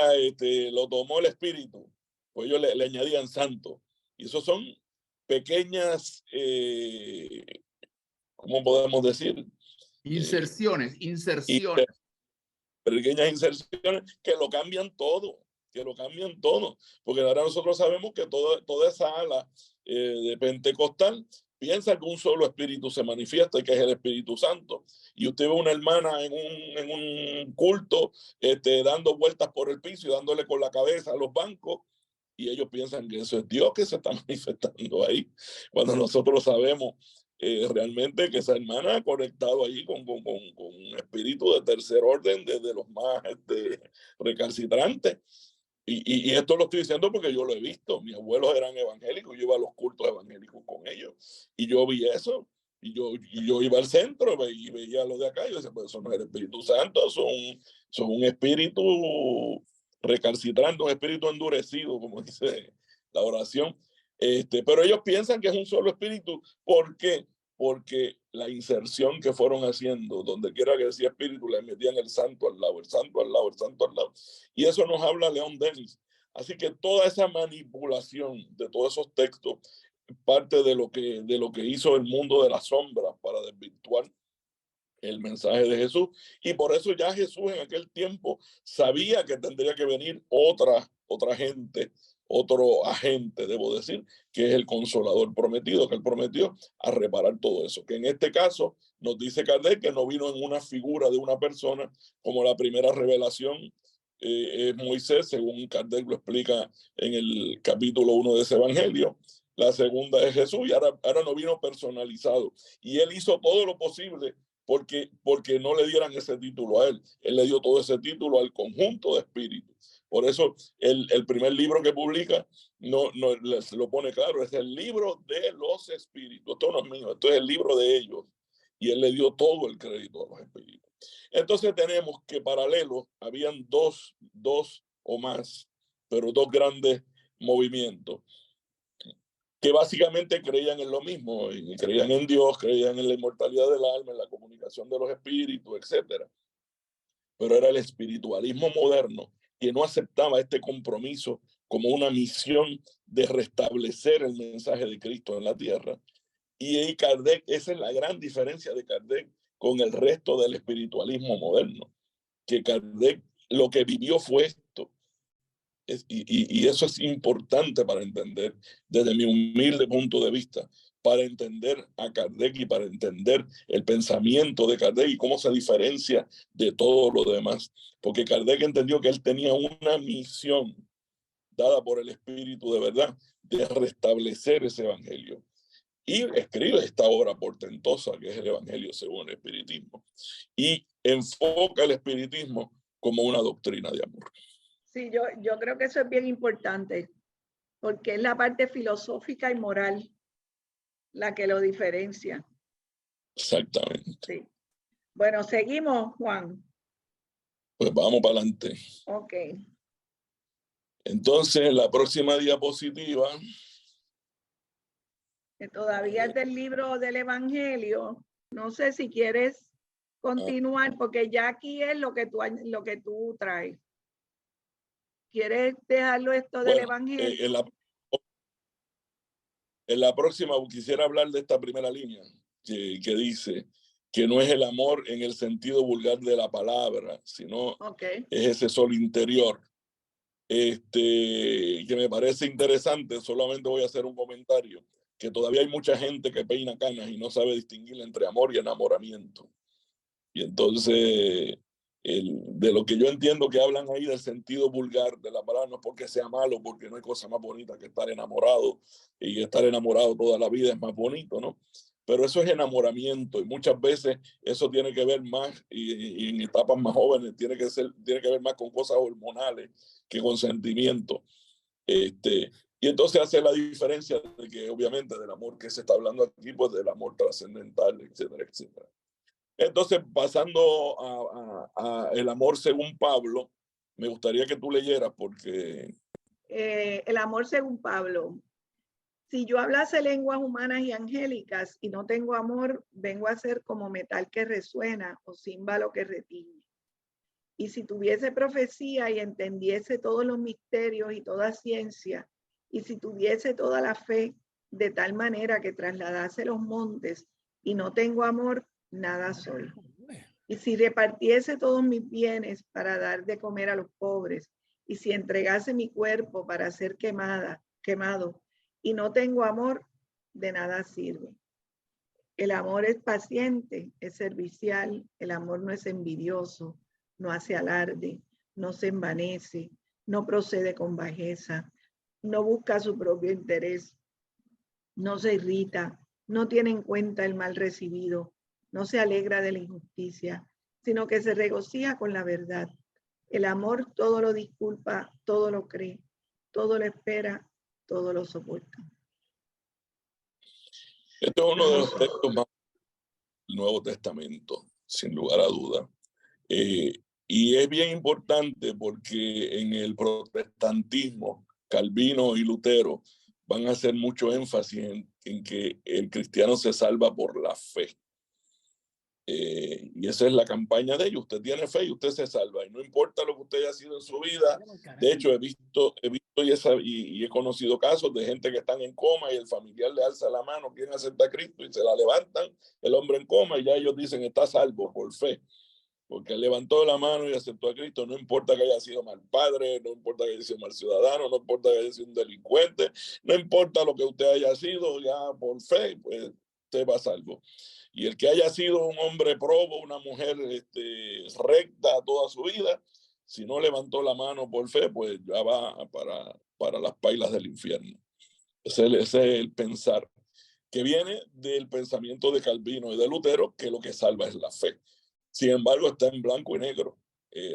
lo tomó el espíritu, pues ellos le añadían santo. Y esos son pequeñas, ¿cómo podemos decir? Inserciones. Pequeñas inserciones que lo cambian todo, porque ahora nosotros sabemos que toda esa ala de pentecostal piensa que un solo espíritu se manifiesta y que es el Espíritu Santo. Y usted ve una hermana en un culto dando vueltas por el piso y dándole con la cabeza a los bancos, y ellos piensan que eso es Dios que se está manifestando ahí, cuando nosotros sabemos realmente que esa hermana ha conectado ahí con un espíritu de tercer orden, desde los más recalcitrantes. Y esto lo estoy diciendo porque yo lo he visto. Mis abuelos eran evangélicos, yo iba a los cultos evangélicos con ellos y yo vi eso. Y yo iba al centro y veía lo de acá y yo decía, pues eso no es el Espíritu Santo, son un espíritu recalcitrante, un espíritu endurecido, como dice la oración. Pero ellos piensan que es un solo espíritu. ¿Por qué? Porque la inserción que fueron haciendo, donde quiera que decía espíritu, le metían el santo al lado, el santo al lado, el santo al lado. Y eso nos habla Leon Denis. Así que toda esa manipulación de todos esos textos, parte de lo que hizo el mundo de las sombras para desvirtuar el mensaje de Jesús. Y por eso ya Jesús en aquel tiempo sabía que tendría que venir otra gente, otro agente, debo decir, que es el Consolador prometido, que él prometió a reparar todo eso. Que en este caso nos dice Kardec que no vino en una figura de una persona, como la primera revelación es Moisés, según Kardec lo explica en el capítulo 1 de ese evangelio. La segunda es Jesús, y ahora no vino personalizado. Y él hizo todo lo posible porque no le dieran ese título a él. Él le dio todo ese título al conjunto de espíritus. Por eso el primer libro que publica no se lo pone claro, es el libro de los espíritus. Esto no es mío, esto es el libro de ellos. Y él le dio todo el crédito a los espíritus. Entonces tenemos que paralelos, habían dos o más, pero dos grandes movimientos que básicamente creían en lo mismo, y creían en Dios, creían en la inmortalidad del alma, en la comunicación de los espíritus, etc. Pero era el espiritualismo moderno que no aceptaba este compromiso como una misión de restablecer el mensaje de Cristo en la tierra. Y Kardec, esa es la gran diferencia de Kardec con el resto del espiritualismo moderno, que Kardec lo que vivió fue esto. Y eso es importante para entender, desde mi humilde punto de vista, para entender a Kardec y para entender el pensamiento de Kardec y cómo se diferencia de todo lo demás. Porque Kardec entendió que él tenía una misión dada por el Espíritu de verdad de restablecer ese evangelio. Y escribe esta obra portentosa que es el Evangelio según el Espiritismo. Y enfoca el espiritismo como una doctrina de amor. Sí, yo creo que eso es bien importante, porque es la parte filosófica y moral la que lo diferencia. Exactamente. Sí. Bueno, seguimos, Juan. Pues vamos para adelante. Ok. Entonces, la próxima diapositiva. Que todavía es del libro del Evangelio. No sé si quieres continuar, porque ya aquí es lo que tú traes. ¿Quieres dejarlo esto del Evangelio? En la próxima quisiera hablar de esta primera línea que dice que no es el amor en el sentido vulgar de la palabra, sino es ese sol interior. Que me parece interesante. Solamente voy a hacer un comentario, que todavía hay mucha gente que peina canas y no sabe distinguir entre amor y enamoramiento. Y entonces, de lo que yo entiendo que hablan ahí del sentido vulgar de la palabra, no es porque sea malo, porque no hay cosa más bonita que estar enamorado, y estar enamorado toda la vida es más bonito, ¿no? Pero eso es enamoramiento, y muchas veces eso tiene que ver más, y en etapas más jóvenes tiene que ver más con cosas hormonales que con sentimientos. Y entonces hace la diferencia de que obviamente del amor que se está hablando aquí, pues del amor trascendental, etcétera, etcétera. Entonces, pasando a el amor según Pablo, me gustaría que tú leyeras porque... el amor según Pablo. Si yo hablase lenguas humanas y angélicas y no tengo amor, vengo a ser como metal que resuena o címbalo que retiñe. Y si tuviese profecía y entendiese todos los misterios y toda ciencia, y si tuviese toda la fe de tal manera que trasladase los montes y no tengo amor, nada soy. Y si repartiese todos mis bienes para dar de comer a los pobres, y si entregase mi cuerpo para ser quemado, y no tengo amor, de nada sirve. El amor es paciente, es servicial, el amor no es envidioso, no hace alarde, no se envanece, no procede con bajeza, no busca su propio interés, no se irrita, no tiene en cuenta el mal recibido, no se alegra de la injusticia, sino que se regocija con la verdad. El amor todo lo disculpa, todo lo cree, todo lo espera, todo lo soporta. Este es uno de los textos más del Nuevo Testamento, sin lugar a duda. Y es bien importante porque en el protestantismo, Calvino y Lutero van a hacer mucho énfasis en que el cristiano se salva por la fe. Y esa es la campaña de ellos. Usted tiene fe y usted se salva. Y no importa lo que usted haya sido en su vida. De hecho, he visto y he conocido casos de gente que están en coma y el familiar le alza la mano, quieren aceptar a Cristo y se la levantan, el hombre en coma, y ya ellos dicen, está salvo por fe. Porque levantó la mano y aceptó a Cristo, no importa que haya sido mal padre, no importa que haya sido mal ciudadano, no importa que haya sido un delincuente, no importa lo que usted haya sido, ya por fe, pues usted va salvo. Y el que haya sido un hombre probo, una mujer recta toda su vida, si no levantó la mano por fe, pues ya va para las pailas del infierno. Ese es el pensar que viene del pensamiento de Calvino y de Lutero, que lo que salva es la fe. Sin embargo, está en blanco y negro.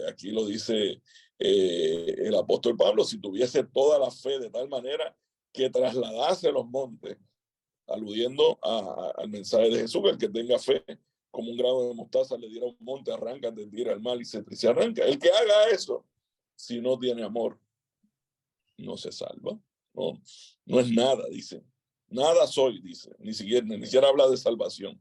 Aquí lo dice el apóstol Pablo, si tuviese toda la fe de tal manera que trasladase los montes, aludiendo al mensaje de Jesús, que el que tenga fe como un grano de mostaza le diera un monte, arranca, te tira al mal y se arranca. El que haga eso, si no tiene amor, no se salva. No es nada, dice. Nada soy, dice. Ni siquiera habla de salvación.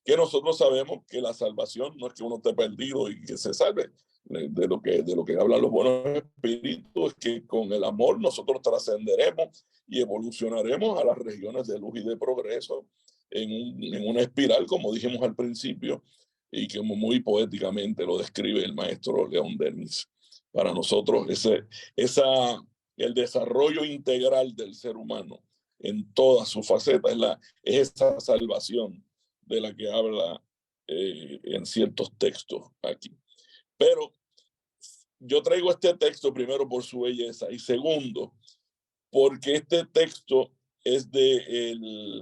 Que nosotros sabemos que la salvación no es que uno esté perdido y que se salve. De lo que hablan los buenos espíritus es que con el amor nosotros trascenderemos y evolucionaremos a las regiones de luz y de progreso en una espiral, como dijimos al principio, y que muy poéticamente lo describe el maestro León Denis. Para nosotros el desarrollo integral del ser humano en todas sus facetas es esa salvación de la que habla en ciertos textos aquí. Pero yo traigo este texto primero por su belleza y segundo porque este texto es del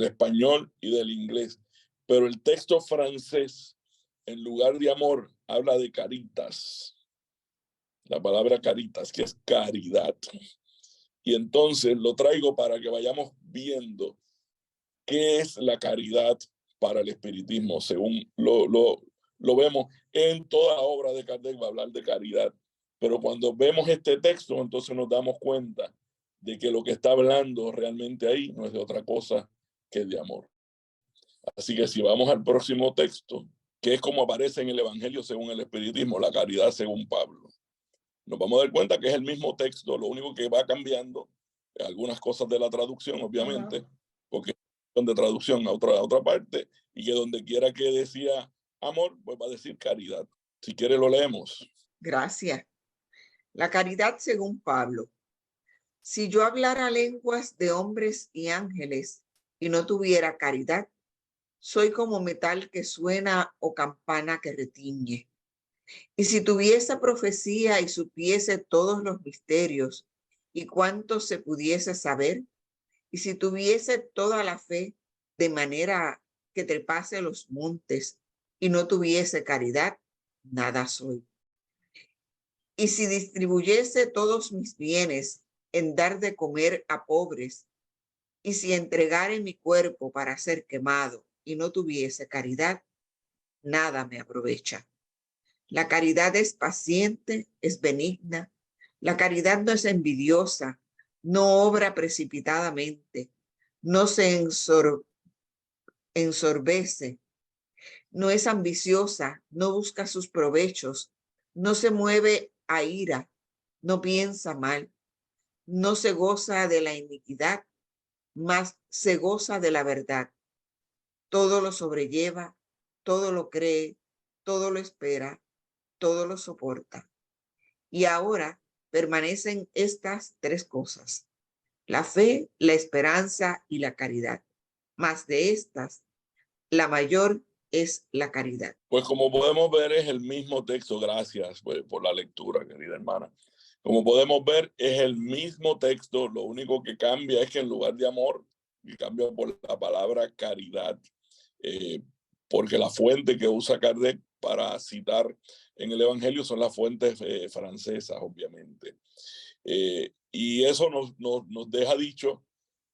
español y del inglés, pero el texto francés, en lugar de amor, habla de caritas. La palabra caritas, que es caridad. Y entonces lo traigo para que vayamos viendo qué es la caridad para el espiritismo, según lo vemos en toda la obra de Kardec, va a hablar de caridad. Pero cuando vemos este texto, entonces nos damos cuenta de que lo que está hablando realmente ahí no es de otra cosa que de amor. Así que si vamos al próximo texto, que es como aparece en el Evangelio según el espiritismo, la caridad según Pablo, nos vamos a dar cuenta que es el mismo texto, lo único que va cambiando algunas cosas de la traducción, obviamente, porque son de traducción a otra parte, y que donde quiera que decía amor, pues va a decir caridad. Si quiere lo leemos. Gracias. La caridad según Pablo. Si yo hablara lenguas de hombres y ángeles y no tuviera caridad, soy como metal que suena o campana que retiñe. Y si tuviese profecía y supiese todos los misterios y cuánto se pudiese saber, y si tuviese toda la fe de manera que trepase los montes y no tuviese caridad, nada soy. Y si distribuyese todos mis bienes en dar de comer a pobres, y si entregare mi cuerpo para ser quemado y no tuviese caridad, nada me aprovecha. La caridad es paciente, es benigna. La caridad no es envidiosa, no obra precipitadamente, no se ensorbece, no es ambiciosa, no busca sus provechos, no se mueve a ira, no piensa mal, no se goza de la iniquidad, mas se goza de la verdad. Todo lo sobrelleva, todo lo cree, todo lo espera, todo lo soporta. Y ahora permanecen estas tres cosas: la fe, la esperanza y la caridad. Mas de estas, la mayor es la caridad. Pues como podemos ver es el mismo texto, gracias por la lectura, querida hermana. Como podemos ver es el mismo texto, lo único que cambia es que en lugar de amor, cambia por la palabra caridad, porque la fuente que usa Kardec para citar en el Evangelio son las fuentes francesas, obviamente. Y eso nos deja dicho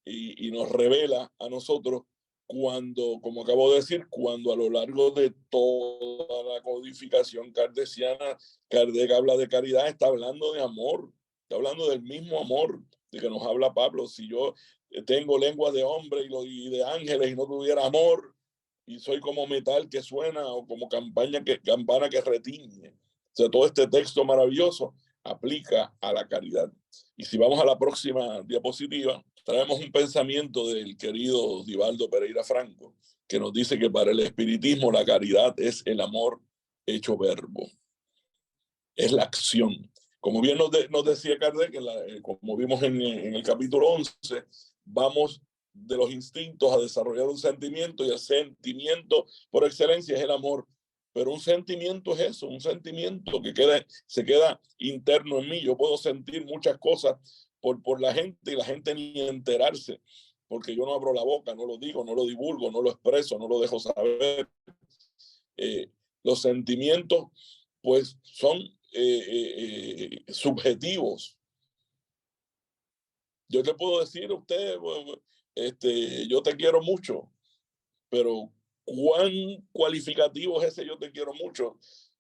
y nos revela a nosotros cuando, como acabo de decir, cuando a lo largo de toda la codificación kardeciana, Kardec habla de caridad, está hablando de amor, está hablando del mismo amor de que nos habla Pablo. Si yo tengo lenguas de hombre y de ángeles y no tuviera amor, y soy como metal que suena o como campana que retiñe. O sea, todo este texto maravilloso aplica a la caridad. Y si vamos a la próxima diapositiva, traemos un pensamiento del querido Divaldo Pereira Franco, que nos dice que para el espiritismo la caridad es el amor hecho verbo. Es la acción. Como bien nos decía Kardec, como vimos en el capítulo 11, vamos de los instintos a desarrollar un sentimiento, y el sentimiento por excelencia es el amor. Pero un sentimiento es eso, un sentimiento que se queda interno en mí. Yo puedo sentir muchas cosas por la gente y la gente ni enterarse, porque yo no abro la boca, no lo digo, no lo divulgo, no lo expreso, no lo dejo saber. Los sentimientos pues son subjetivos. Yo te puedo decir a usted, yo te quiero mucho, pero ¿cuán cualificativo es ese yo te quiero mucho?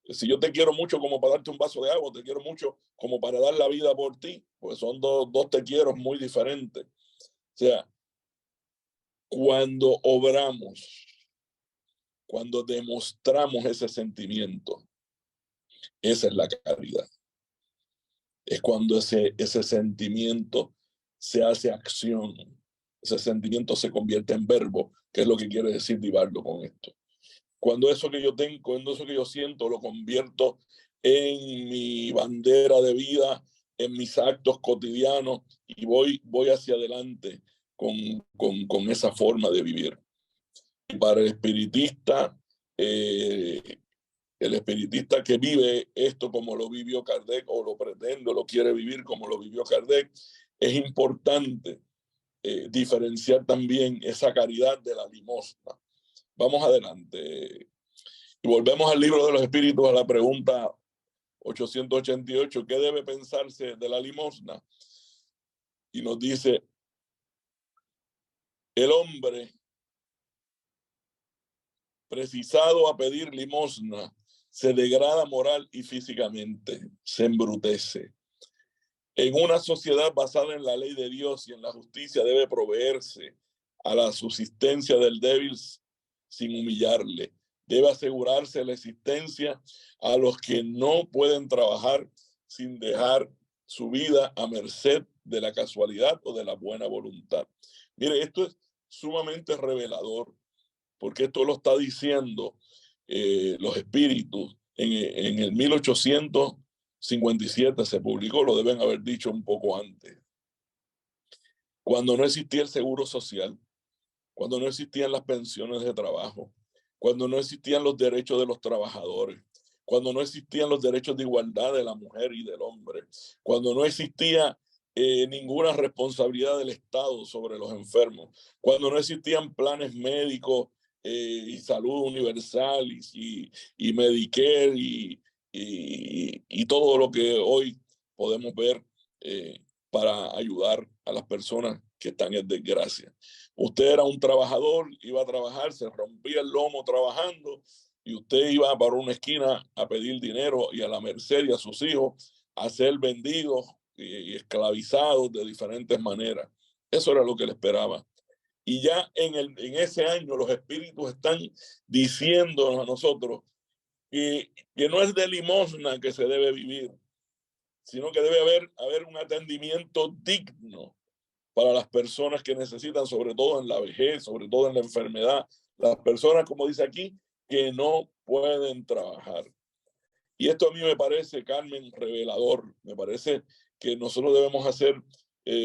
Si yo te quiero mucho como para darte un vaso de agua, te quiero mucho como para dar la vida por ti, pues son dos te quiero muy diferentes. O sea, cuando obramos, cuando demostramos ese sentimiento, esa es la caridad. Es cuando ese sentimiento se hace acción, ese sentimiento se convierte en verbo, que es lo que quiere decir Divaldo con esto. Cuando eso que yo tengo, cuando eso que yo siento lo convierto en mi bandera de vida, en mis actos cotidianos, y voy hacia adelante con esa forma de vivir. Y para el espiritista que vive esto como lo vivió Kardec, o lo pretende, o lo quiere vivir como lo vivió Kardec, es importante diferenciar también esa caridad de la limosna. Vamos adelante. Y volvemos al libro de los espíritus, a la pregunta 888, ¿qué debe pensarse de la limosna? Y nos dice, el hombre precisado a pedir limosna se degrada moral y físicamente, se embrutece. En una sociedad basada en la ley de Dios y en la justicia debe proveerse a la subsistencia del débil sin humillarle. Debe asegurarse la existencia a los que no pueden trabajar sin dejar su vida a merced de la casualidad o de la buena voluntad. Mire, esto es sumamente revelador, porque esto lo está diciendo los espíritus en el 1857 se publicó, lo deben haber dicho un poco antes, cuando no existía el seguro social, cuando no existían las pensiones de trabajo, cuando no existían los derechos de los trabajadores, cuando no existían los derechos de igualdad de la mujer y del hombre, cuando no existía ninguna responsabilidad del Estado sobre los enfermos, cuando no existían planes médicos y salud universal y Medicare y todo lo que hoy podemos ver para ayudar a las personas que están en desgracia. Usted era un trabajador, iba a trabajar, se rompía el lomo trabajando y usted iba para una esquina a pedir dinero y a la merced y a sus hijos a ser vendidos y esclavizados de diferentes maneras. Eso era lo que le esperaba. Y ya en ese año los espíritus están diciéndonos a nosotros que no es de limosna que se debe vivir, sino que debe haber un atendimiento digno para las personas que necesitan, sobre todo en la vejez, sobre todo en la enfermedad, las personas, como dice aquí, que no pueden trabajar. Y esto a mí me parece, Carmen, revelador. Me parece que nosotros debemos hacer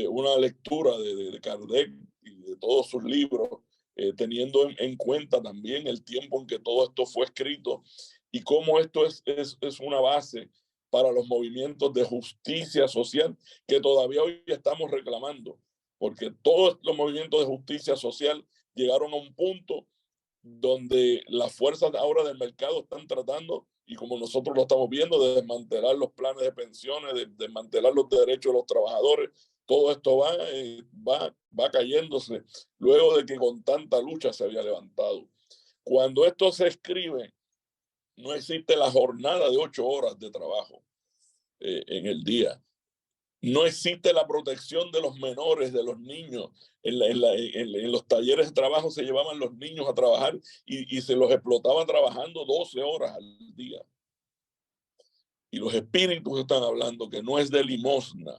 una lectura de Kardec y de todos sus libros, teniendo en cuenta también el tiempo en que todo esto fue escrito y cómo esto es una base para los movimientos de justicia social que todavía hoy estamos reclamando, porque todos los movimientos de justicia social llegaron a un punto donde las fuerzas ahora del mercado están tratando, y como nosotros lo estamos viendo, de desmantelar los planes de pensiones, de desmantelar los derechos de los trabajadores. Todo esto va cayéndose luego de que con tanta lucha se había levantado. Cuando esto se escribe, no existe la jornada de 8 horas de trabajo en el día. No existe la protección de los menores, de los niños. En los talleres de trabajo se llevaban los niños a trabajar y se los explotaban trabajando 12 horas al día. Y los espíritus están hablando que no es de limosna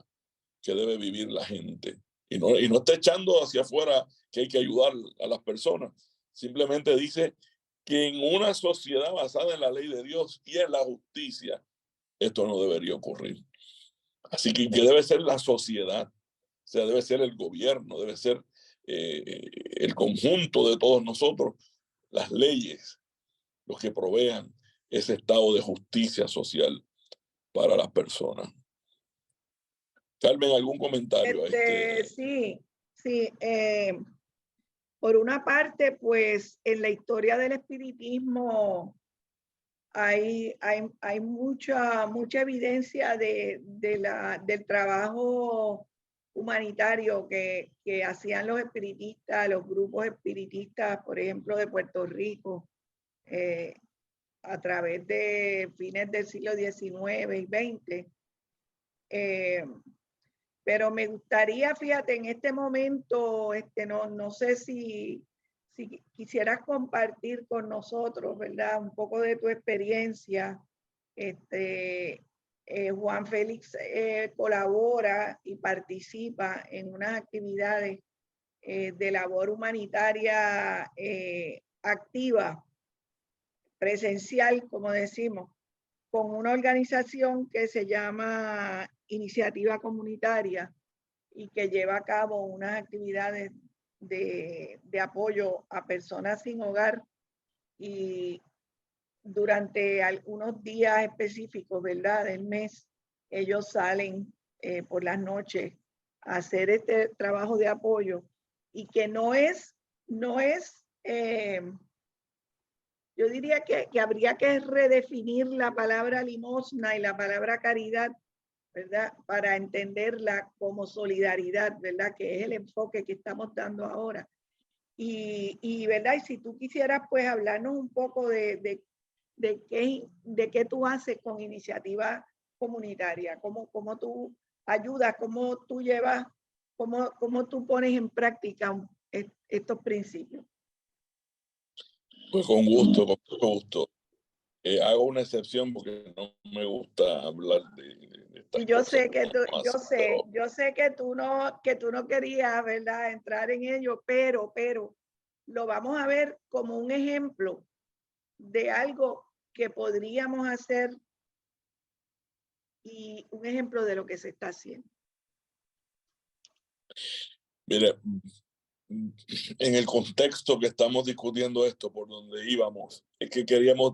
que debe vivir la gente. Y no está echando hacia afuera que hay que ayudar a las personas. Simplemente dice que en una sociedad basada en la ley de Dios y en la justicia, esto no debería ocurrir. Así que debe ser la sociedad, o sea, debe ser el gobierno, debe ser el conjunto de todos nosotros, las leyes, los que provean ese estado de justicia social para las personas. Carmen, ¿algún comentario? Sí. Por una parte, pues en la historia del espiritismo hay mucha evidencia del trabajo humanitario que hacían los espiritistas, los grupos espiritistas, por ejemplo, de Puerto Rico, a través de fines del siglo XIX y XX. Pero me gustaría, fíjate, en este momento, no sé si quisieras compartir con nosotros, ¿verdad? Un poco de tu experiencia. Juan Félix colabora y participa en unas actividades de labor humanitaria activa, presencial, como decimos, con una organización que se llama Iniciativa Comunitaria y que lleva a cabo unas actividades de apoyo a personas sin hogar, y durante algunos días específicos, ¿verdad?, del mes, ellos salen por las noches a hacer este trabajo de apoyo, y que no es yo diría que habría que redefinir la palabra limosna y la palabra caridad, ¿verdad?, para entenderla como solidaridad, ¿verdad?, que es el enfoque que estamos dando ahora. Y ¿verdad?, y si tú quisieras pues hablarnos un poco de qué tú haces con iniciativa comunitaria, cómo tú ayudas, cómo tú llevas, cómo tú pones en práctica estos principios. Pues con gusto, con mucho gusto. Hago una excepción porque no me gusta hablar de estas Y yo cosas. sé que yo sé que tú no querías, ¿verdad?, entrar en ello, pero lo vamos a ver como un ejemplo de algo que podríamos hacer y un ejemplo de lo que se está haciendo. Mire, en el contexto que estamos discutiendo esto, por donde íbamos, es que queríamos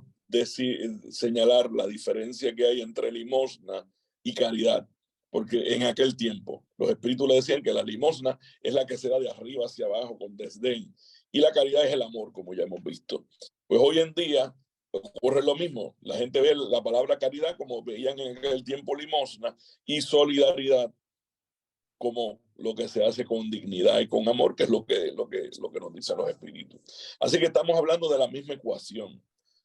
señalar la diferencia que hay entre limosna y caridad, porque en aquel tiempo los espíritus le decían que la limosna es la que se da de arriba hacia abajo con desdén, y la caridad es el amor, como ya hemos visto. Pues hoy en día ocurre lo mismo. La gente ve la palabra caridad como veían en aquel tiempo limosna, y solidaridad como lo que se hace con dignidad y con amor, que es lo que nos dicen los espíritus. Así que estamos hablando de la misma ecuación.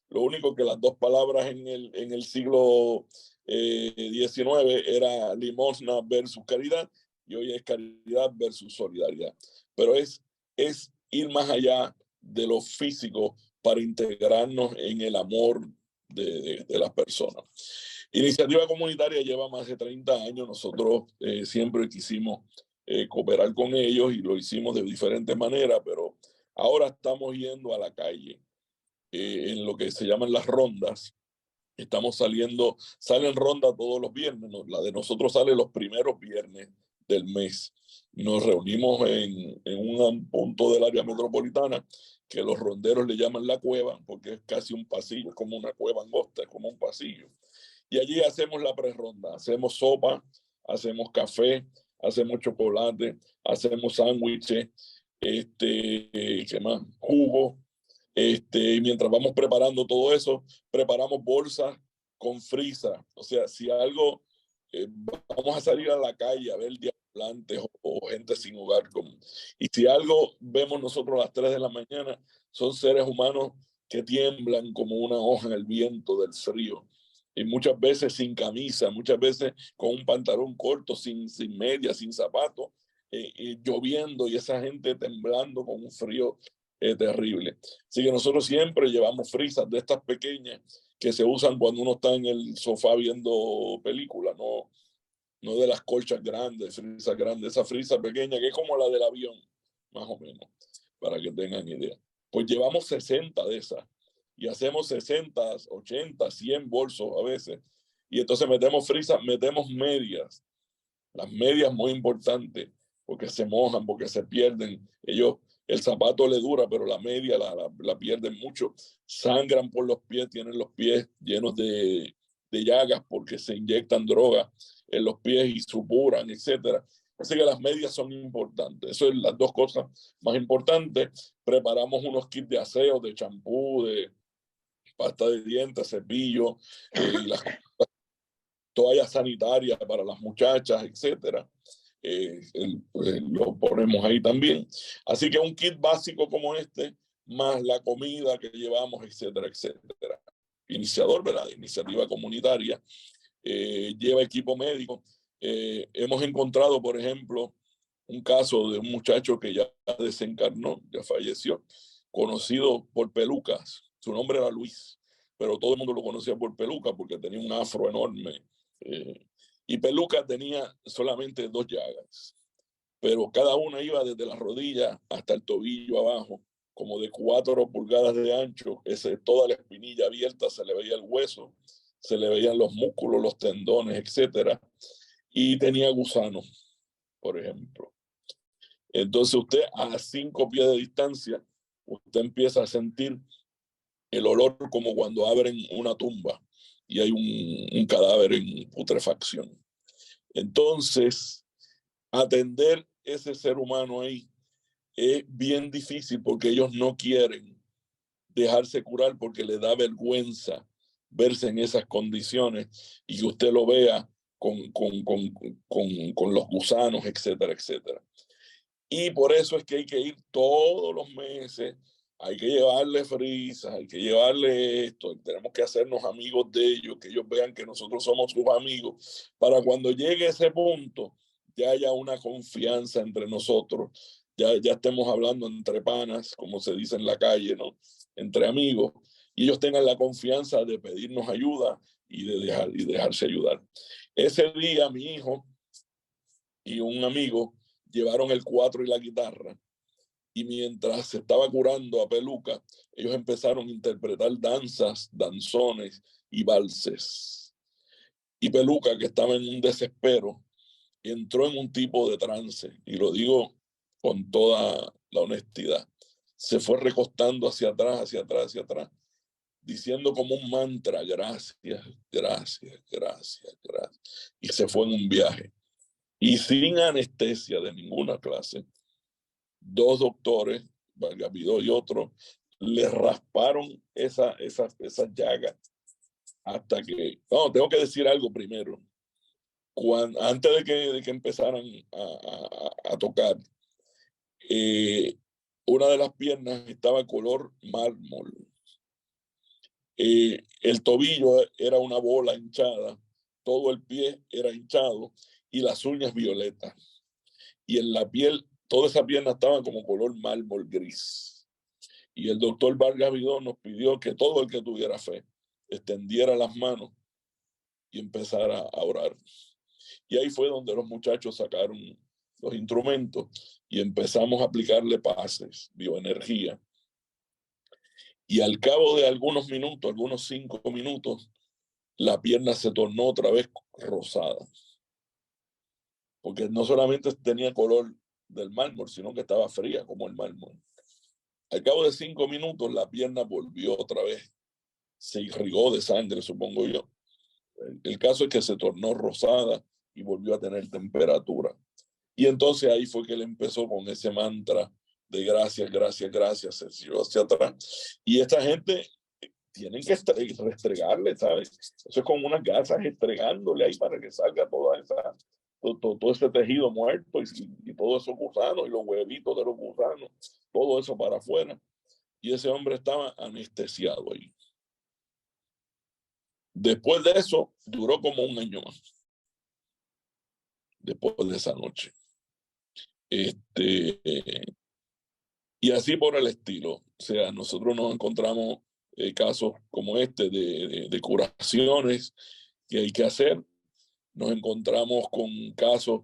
Lo único que las dos palabras en el siglo XIX era limosna versus caridad, y hoy es caridad versus solidaridad. Pero es ir más allá de lo físico para integrarnos en el amor de las personas. Iniciativa Comunitaria lleva más de 30 años. Nosotros siempre quisimos cooperar con ellos y lo hicimos de diferentes maneras, pero ahora estamos yendo a la calle en lo que se llaman las rondas. Estamos salen rondas todos los viernes. La de nosotros sale los primeros viernes del mes. Nos reunimos en un punto del área metropolitana que los ronderos le llaman la cueva, porque es casi un pasillo, es como una cueva angosta, es como un pasillo. Y allí hacemos la pre-ronda, hacemos sopa, hacemos café, hacemos chocolate, hacemos sándwiches, ¿qué más? Jugo. Y mientras vamos preparando todo eso, preparamos bolsas con frisa. O sea, si algo, vamos a salir a la calle a ver diamantes o gente sin hogar. Y si algo vemos nosotros a las 3 de la mañana, son seres humanos que tiemblan como una hoja en el viento del frío. Y muchas veces sin camisa, muchas veces con un pantalón corto, sin media, sin zapatos, lloviendo y esa gente temblando con un frío terrible. Así que nosotros siempre llevamos frisas de estas pequeñas que se usan cuando uno está en el sofá viendo películas, no de las colchas grandes, frisas grandes, esa frisa pequeña que es como la del avión, más o menos, para que tengan idea. Pues llevamos 60 de esas y hacemos 60, 80, 100 bolsos a veces. Y entonces metemos frisas, metemos medias. Las medias muy importantes porque se mojan, porque se pierden. El zapato le dura, pero la media la pierden mucho. Sangran por los pies, tienen los pies llenos de llagas porque se inyectan drogas en los pies y supuran, etcétera. Así que las medias son importantes. Eso es las dos cosas más importantes. Preparamos unos kits de aseo, de champú, de pasta de dientes, cepillo, y las toallas sanitarias para las muchachas, etcétera. Lo ponemos ahí también. Así que un kit básico como este, más la comida que llevamos, etcétera, etcétera. Iniciador, ¿verdad? Iniciativa comunitaria. Lleva equipo médico. Hemos encontrado, por ejemplo, un caso de un muchacho que ya desencarnó, ya falleció, conocido por pelucas. Su nombre era Luis, pero todo el mundo lo conocía por pelucas porque tenía un afro enorme. Y Peluca tenía solamente 2 llagas, pero cada una iba desde la rodilla hasta el tobillo abajo, como de 4 pulgadas de ancho. Toda la espinilla abierta, se le veía el hueso, se le veían los músculos, los tendones, etcétera. Y tenía gusanos, por ejemplo. Entonces usted a 5 pies de distancia, usted empieza a sentir el olor como cuando abren una tumba y hay un cadáver en putrefacción. Entonces, atender ese ser humano ahí es bien difícil porque ellos no quieren dejarse curar porque les da vergüenza verse en esas condiciones y que usted lo vea con los gusanos, etcétera, etcétera. Y por eso es que hay que ir todos los meses, hay que llevarle frisas, hay que llevarle esto, tenemos que hacernos amigos de ellos, que ellos vean que nosotros somos sus amigos, para cuando llegue ese punto ya haya una confianza entre nosotros, ya estemos hablando entre panas, como se dice en la calle, ¿no? Entre amigos, y ellos tengan la confianza de pedirnos ayuda y de dejarse ayudar. Ese día mi hijo y un amigo llevaron el 4 y la guitarra, y mientras se estaba curando a Peluca, ellos empezaron a interpretar danzas, danzones y valses. Y Peluca, que estaba en un desespero, entró en un tipo de trance, y lo digo con toda la honestidad. Se fue recostando hacia atrás, hacia atrás, hacia atrás, diciendo como un mantra: gracias, gracias, gracias, gracias. Y se fue en un viaje. Y sin anestesia de ninguna clase, 2 doctores, Valgavidó y otro, le rasparon esas llagas hasta que... No, tengo que decir algo primero. Antes de que empezaran a tocar, una de las piernas estaba color mármol El tobillo era una bola hinchada, todo el pie era hinchado y las uñas violetas. Y en la piel, toda esa pierna estaba como color mármol gris. Y el doctor Vargas Vidó nos pidió que todo el que tuviera fe extendiera las manos y empezara a orar. Y ahí fue donde los muchachos sacaron los instrumentos y empezamos a aplicarle pases, bioenergía. Y al cabo de algunos minutos, algunos 5 minutos, la pierna se tornó otra vez rosada. Porque no solamente tenía color del mármol, sino que estaba fría como el mármol. Al cabo de 5 minutos, la pierna volvió otra vez. Se irrigó de sangre, supongo yo. El caso es que se tornó rosada y volvió a tener temperatura. Y entonces ahí fue que él empezó con ese mantra de gracias, gracias, gracias, se siguió hacia atrás. Y esta gente tienen que restregarle, ¿sabes? Eso es como unas gasas estregándole ahí para que salga toda esa, todo ese tejido muerto y todos esos gusanos y los huevitos de los gusanos, todo eso para afuera. Y ese hombre estaba anestesiado ahí. Después de eso, duró como 1 año más. Después de esa noche. Y así por el estilo. O sea, nosotros nos encontramos casos como este de curaciones que hay que hacer. Nos encontramos con casos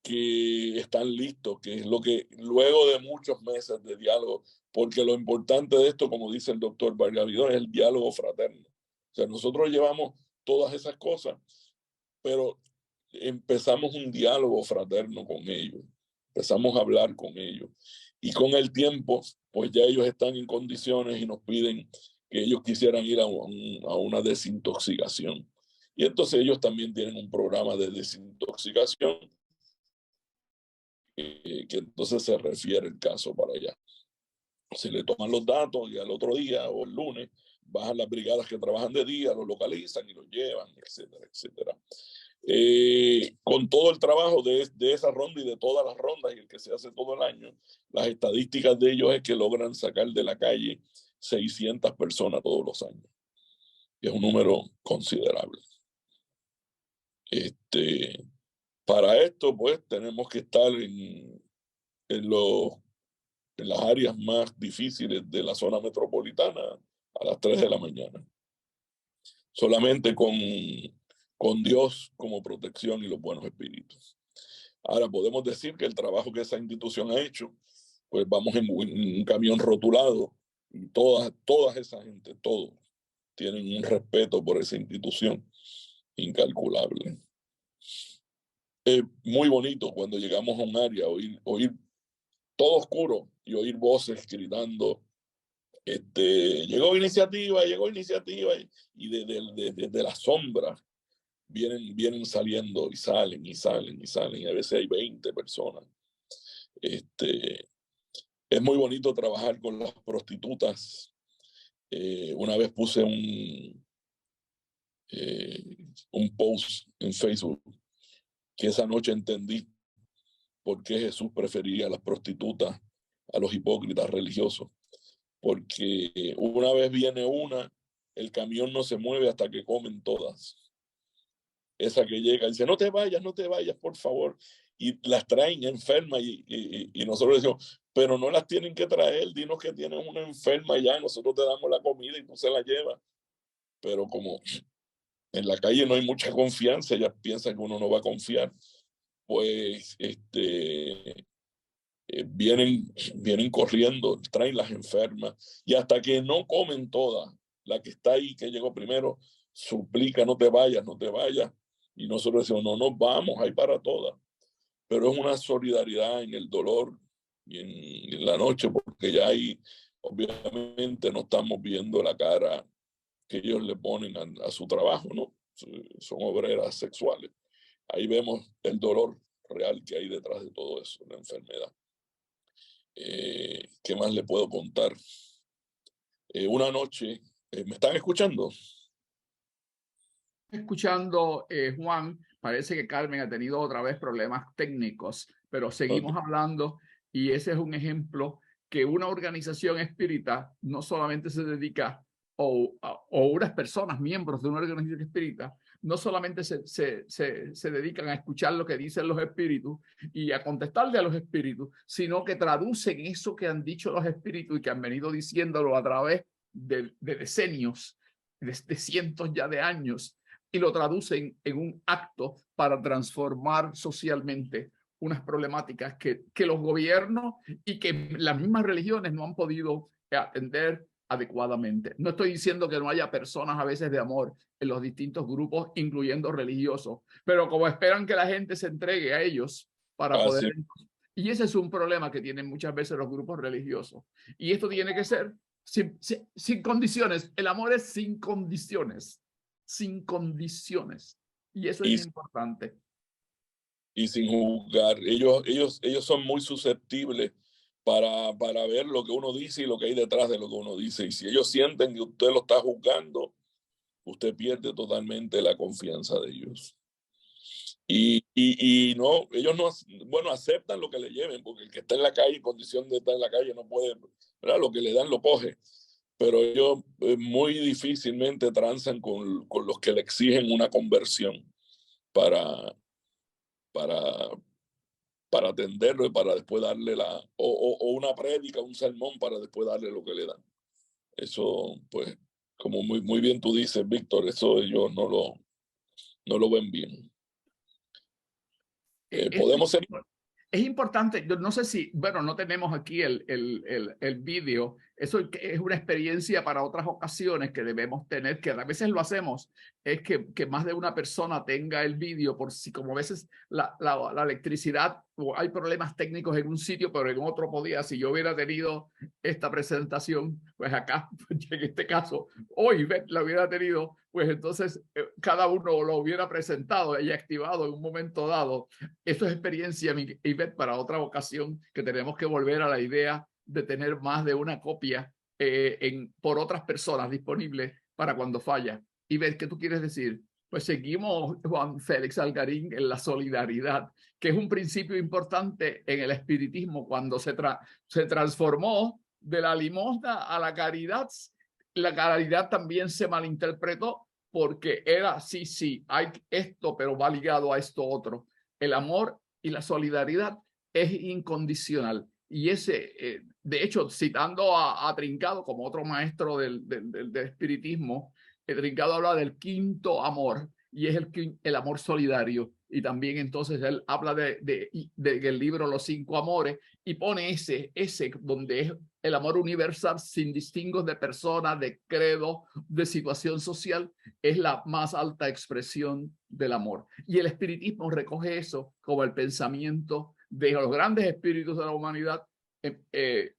que están listos, que es lo que luego de muchos meses de diálogo, porque lo importante de esto, como dice el doctor Vargas Vidó, es el diálogo fraterno. O sea, nosotros llevamos todas esas cosas, pero empezamos un diálogo fraterno con ellos, empezamos a hablar con ellos. Y con el tiempo, pues ya ellos están en condiciones y nos piden que ellos quisieran ir a una desintoxicación. Y entonces ellos también tienen un programa de desintoxicación que entonces se refiere el caso para allá. Se le toman los datos y al otro día o el lunes bajan las brigadas que trabajan de día, los localizan y los llevan, etcétera, etcétera. Con todo el trabajo de esa ronda y de todas las rondas y el que se hace todo el año, las estadísticas de ellos es que logran sacar de la calle 600 personas todos los años. Y es un número considerable. Para esto, pues, tenemos que estar en las áreas más difíciles de la zona metropolitana a las 3 de la mañana. Solamente con Dios como protección y los buenos espíritus. Ahora podemos decir que el trabajo que esa institución ha hecho, pues vamos en un camión rotulado y toda esa gente, todos tienen un respeto por esa institución incalculable. Es muy bonito cuando llegamos a un área, oír todo oscuro y oír voces gritando, llegó iniciativa, y desde la sombra vienen saliendo y salen, y a veces hay 20 personas. Es muy bonito trabajar con las prostitutas. Una vez puse un post en Facebook que esa noche entendí por qué Jesús prefería a las prostitutas a los hipócritas religiosos. Porque una vez viene el camión no se mueve hasta que comen todas. Esa que llega y dice, no te vayas, por favor. Y las traen enfermas y nosotros decimos, pero no las tienen que traer, dinos que tienes una enferma ya, nosotros te damos la comida y tú se la llevas. Pero como en la calle no hay mucha confianza, ellas piensan que uno no va a confiar, pues vienen corriendo, traen las enfermas y hasta que no comen todas, la que está ahí, que llegó primero, suplica, no te vayas. Y nosotros decimos, no nos vamos, hay para todas. Pero es una solidaridad en el dolor y en la noche, porque ya ahí obviamente no estamos viendo la cara que ellos le ponen a su trabajo, ¿no? Son obreras sexuales. Ahí vemos el dolor real que hay detrás de todo eso, la enfermedad. ¿Qué más le puedo contar? Una noche, ¿me están escuchando? Escuchando, Juan, parece que Carmen ha tenido otra vez problemas técnicos, pero seguimos hablando y ese es un ejemplo que una organización espírita no solamente se dedica o unas personas, miembros de una organización espírita, no solamente se dedican a escuchar lo que dicen los espíritus y a contestarle a los espíritus, sino que traducen eso que han dicho los espíritus y que han venido diciéndolo a través de decenios, de cientos ya de años, y lo traducen en un acto para transformar socialmente unas problemáticas que los gobiernos y que las mismas religiones no han podido atender adecuadamente. No estoy diciendo que no haya personas a veces de amor en los distintos grupos, incluyendo religiosos, pero como esperan que la gente se entregue a ellos para poder... Y ese es un problema que tienen muchas veces los grupos religiosos. Y esto tiene que ser sin condiciones. El amor es sin condiciones. Sin condiciones. Y eso es importante. Y sin juzgar. Ellos son muy susceptibles para ver lo que uno dice y lo que hay detrás de lo que uno dice. Y si ellos sienten que usted lo está juzgando, usted pierde totalmente la confianza de ellos. Y no, ellos no, bueno, aceptan lo que le lleven, porque el que está en la calle, en condición de estar en la calle, no puede, ¿verdad? Lo que le dan lo coge. Pero ellos muy difícilmente transan con los que le exigen una conversión para atenderlo y para después darle o una prédica, un sermón para después darle lo que le dan. Eso, pues, como muy bien tú dices, Víctor, eso ellos no lo ven bien. Podemos ser... Es importante, yo no sé si, bueno, no tenemos aquí el vídeo, eso es una experiencia para otras ocasiones que debemos tener, que a veces lo hacemos, es que más de una persona tenga el vídeo, por si como a veces la electricidad, o hay problemas técnicos en un sitio, pero en otro podía, si yo hubiera tenido esta presentación, pues acá, en este caso, hoy la hubiera tenido, pues entonces cada uno lo hubiera presentado y activado en un momento dado. Eso es experiencia, Ivette, para otra ocasión, que tenemos que volver a la idea de tener más de una copia por otras personas disponibles para cuando falla. Ivette, ¿qué tú quieres decir? Pues seguimos, Juan Félix Algarín, en la solidaridad, que es un principio importante en el espiritismo cuando se transformó de la limosna a la caridad. La caridad también se malinterpretó porque era, sí, hay esto, pero va ligado a esto otro. El amor y la solidaridad es incondicional. Y ese, de hecho, citando a Trincado como otro maestro del espiritismo, Trincado habla del quinto amor y es el amor solidario. Y también entonces él habla del libro Los Cinco Amores y pone ese donde es el amor universal sin distingos de persona, de credo, de situación social, es la más alta expresión del amor. Y el espiritismo recoge eso como el pensamiento de los grandes espíritus de la humanidad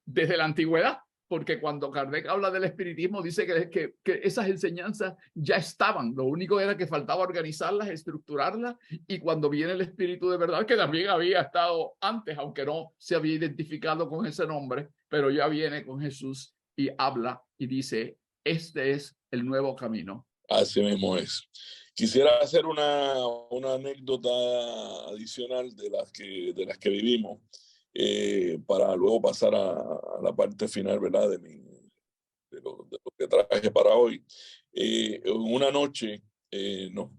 desde la antigüedad, porque cuando Kardec habla del espiritismo dice que esas enseñanzas ya estaban, lo único era que faltaba organizarlas, estructurarlas, y cuando viene el espíritu de verdad, que también había estado antes, aunque no se había identificado con ese nombre, pero ya viene con Jesús y habla y dice, este es el nuevo camino. Así mismo es. Quisiera hacer una anécdota adicional de las que vivimos para luego pasar a la parte final, ¿verdad? De lo que traje para hoy. Una noche nos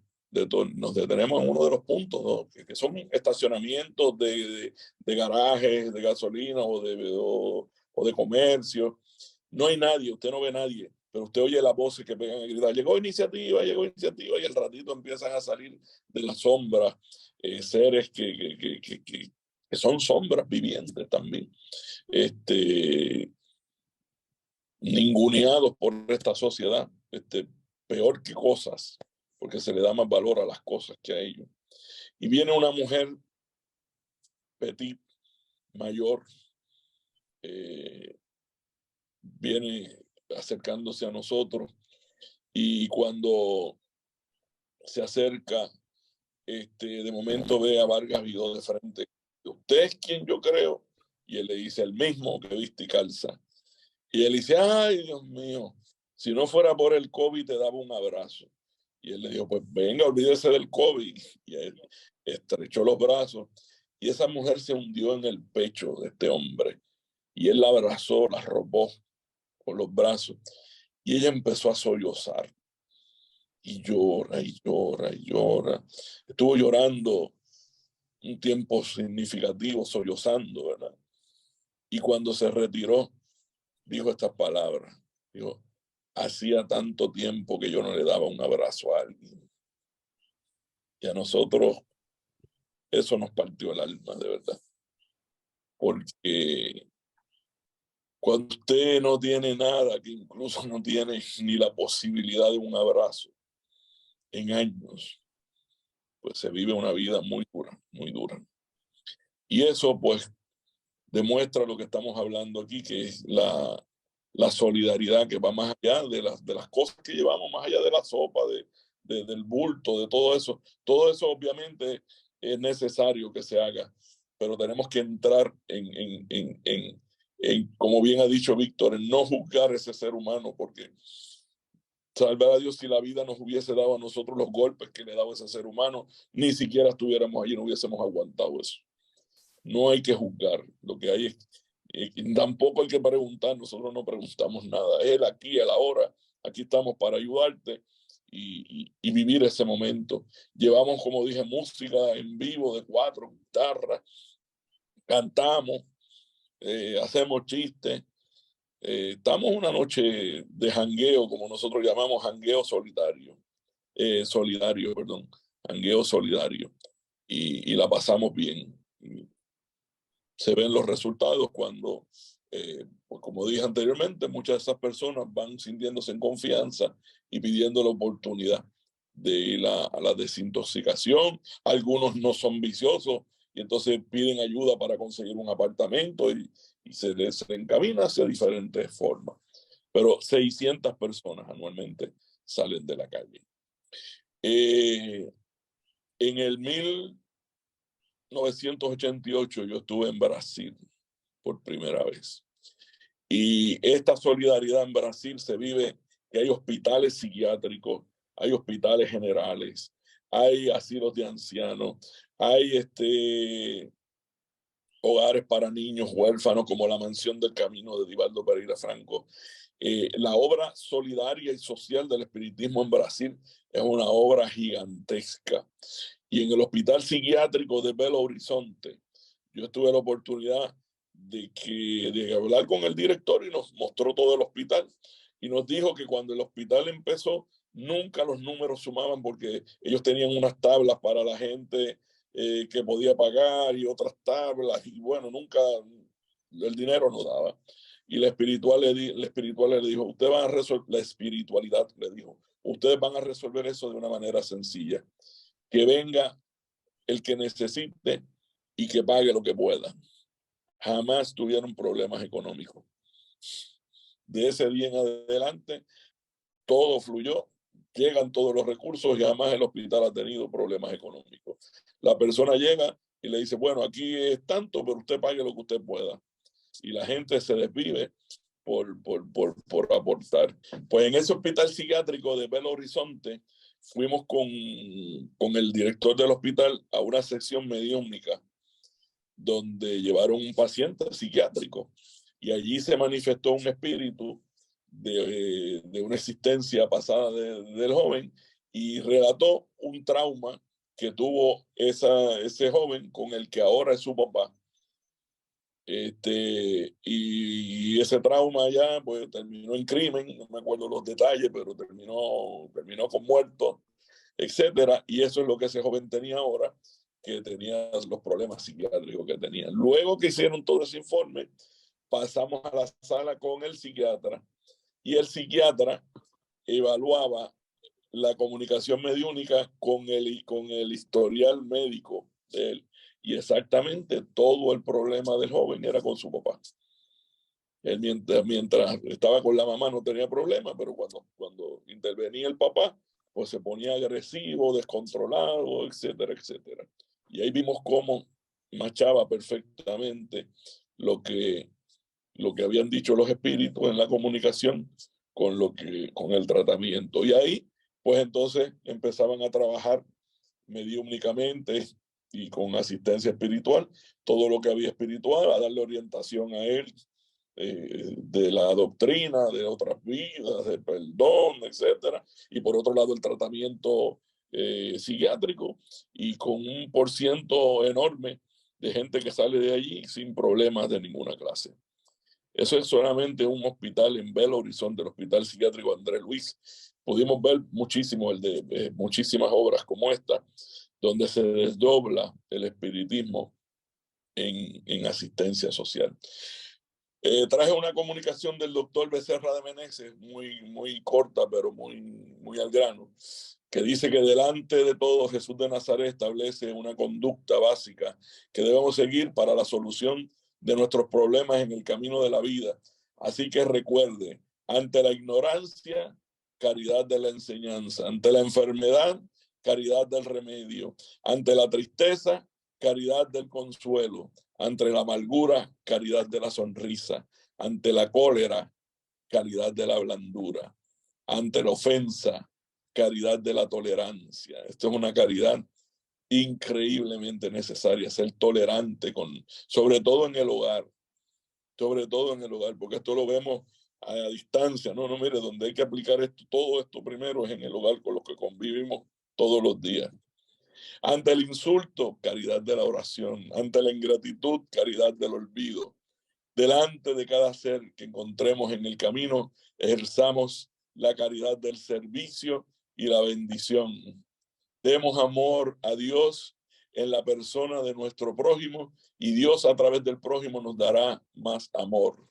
detenemos en uno de los puntos, ¿no? que son estacionamientos de garajes, de gasolina o de comercio. No hay nadie, usted no ve nadie, pero usted oye las voces que pegan a gritar, llegó iniciativa, y al ratito empiezan a salir de la sombra seres que son sombras vivientes también, ninguneados por esta sociedad, peor que cosas, porque se le da más valor a las cosas que a ellos. Y viene una mujer petit, mayor, viene acercándose a nosotros y cuando se acerca, de momento ve a Vargas Vidó de frente. ¿Usted es quien yo creo? Y él le dice, el mismo que viste y calza. Y él dice, ay, Dios mío, si no fuera por el COVID te daba un abrazo. Y él le dijo, pues venga, olvídese del COVID. Y él estrechó los brazos y esa mujer se hundió en el pecho de este hombre. Y él la abrazó, la arropó con los brazos. Y ella empezó a sollozar. Y llora, y llora, y llora. Estuvo llorando un tiempo significativo, sollozando, ¿verdad? Y cuando se retiró, dijo estas palabras. Dijo, hacía tanto tiempo que yo no le daba un abrazo a alguien. Y a nosotros eso nos partió el alma, de verdad. Porque cuando usted no tiene nada, que incluso no tiene ni la posibilidad de un abrazo en años, pues se vive una vida muy dura, muy dura. Y eso pues demuestra lo que estamos hablando aquí, que es la solidaridad que va más allá de las cosas que llevamos, más allá de la sopa, del bulto, de todo eso. Todo eso obviamente es necesario que se haga, pero tenemos que entrar como bien ha dicho Víctor, en no juzgar a ese ser humano, porque salve a Dios si la vida nos hubiese dado a nosotros los golpes que le daba ese ser humano, ni siquiera estuviéramos allí, no hubiésemos aguantado eso. No hay que juzgar, lo que hay es, tampoco hay que preguntar, nosotros no preguntamos nada, él aquí, él ahora, aquí estamos para ayudarte y vivir ese momento. Llevamos, como dije, música en vivo de 4 guitarras, cantamos, hacemos chistes, estamos una noche de jangueo, como nosotros llamamos jangueo solidario, jangueo solidario, y la pasamos bien. Se ven los resultados cuando, pues como dije anteriormente, muchas de esas personas van sintiéndose en confianza y pidiendo la oportunidad de ir a la desintoxicación. Algunos no son viciosos y entonces piden ayuda para conseguir un apartamento y se les encamina hacia diferentes formas. Pero 600 personas anualmente salen de la calle. En el 1988 yo estuve en Brasil por primera vez. Y esta solidaridad en Brasil se vive, que hay hospitales psiquiátricos, hay hospitales generales, hay asilos de ancianos, hay hogares para niños huérfanos como la Mansión del Camino de Divaldo Pereira Franco. La obra solidaria y social del espiritismo en Brasil es una obra gigantesca. Y en el Hospital Psiquiátrico de Belo Horizonte, yo tuve la oportunidad de hablar con el director y nos mostró todo el hospital. Y nos dijo que cuando el hospital empezó, nunca los números sumaban porque ellos tenían unas tablas para la gente que podía pagar y otras tablas. Y bueno, nunca el dinero no daba. Y la espiritual le dijo, ustedes van a resolver, la espiritualidad le dijo, ustedes van a resolver eso de una manera sencilla. Que venga el que necesite y que pague lo que pueda. Jamás tuvieron problemas económicos. De ese día en adelante, todo fluyó, llegan todos los recursos y jamás el hospital ha tenido problemas económicos. La persona llega y le dice, bueno, aquí es tanto, pero usted pague lo que usted pueda. Y la gente se desvive por aportar. Pues en ese hospital psiquiátrico de Belo Horizonte, fuimos con el director del hospital a una sección mediúnica donde llevaron un paciente psiquiátrico y allí se manifestó un espíritu de una existencia pasada del joven y relató un trauma que tuvo ese joven con el que ahora es su papá. Y ese trauma ya pues terminó en crimen, no me acuerdo los detalles, pero terminó con muertos, etcétera. Y eso es lo que ese joven tenía ahora, que tenía los problemas psiquiátricos que tenía. Luego que hicieron todo ese informe, pasamos a la sala con el psiquiatra y el psiquiatra evaluaba la comunicación mediúnica con el historial médico de él. Y exactamente todo el problema del joven era con su papá. Él mientras estaba con la mamá no tenía problema, pero cuando intervenía el papá, pues se ponía agresivo, descontrolado, etcétera, etcétera. Y ahí vimos cómo machaba perfectamente lo que habían dicho los espíritus en la comunicación con el tratamiento. Y ahí, pues entonces empezaban a trabajar mediúmnicamente y con asistencia espiritual, todo lo que había espiritual, a darle orientación a él de la doctrina, de otras vidas, del perdón, etcétera, y por otro lado el tratamiento psiquiátrico, y con un % enorme de gente que sale de allí sin problemas de ninguna clase. Eso es solamente un hospital en Belo Horizonte, el Hospital Psiquiátrico Andrés Luis. Pudimos ver muchísimo muchísimas obras como esta, donde se desdobla el espiritismo en asistencia social. Traje una comunicación del doctor Becerra de Meneses, muy corta, pero muy al grano, que dice que delante de todo Jesús de Nazaret establece una conducta básica que debemos seguir para la solución de nuestros problemas en el camino de la vida. Así que recuerde, ante la ignorancia, caridad de la enseñanza; ante la enfermedad, caridad del remedio; ante la tristeza, caridad del consuelo; ante la amargura, caridad de la sonrisa; ante la cólera, caridad de la blandura; ante la ofensa, caridad de la tolerancia. Esto es una caridad increíblemente necesaria, ser tolerante sobre todo en el hogar, porque esto lo vemos a distancia. No, mire, donde hay que aplicar todo esto primero es en el hogar con los que convivimos todos los días. Ante el insulto, caridad de la oración; ante la ingratitud, caridad del olvido. Delante de cada ser que encontremos en el camino, ejerzamos la caridad del servicio y la bendición. Demos amor a Dios en la persona de nuestro prójimo, y Dios a través del prójimo nos dará más amor.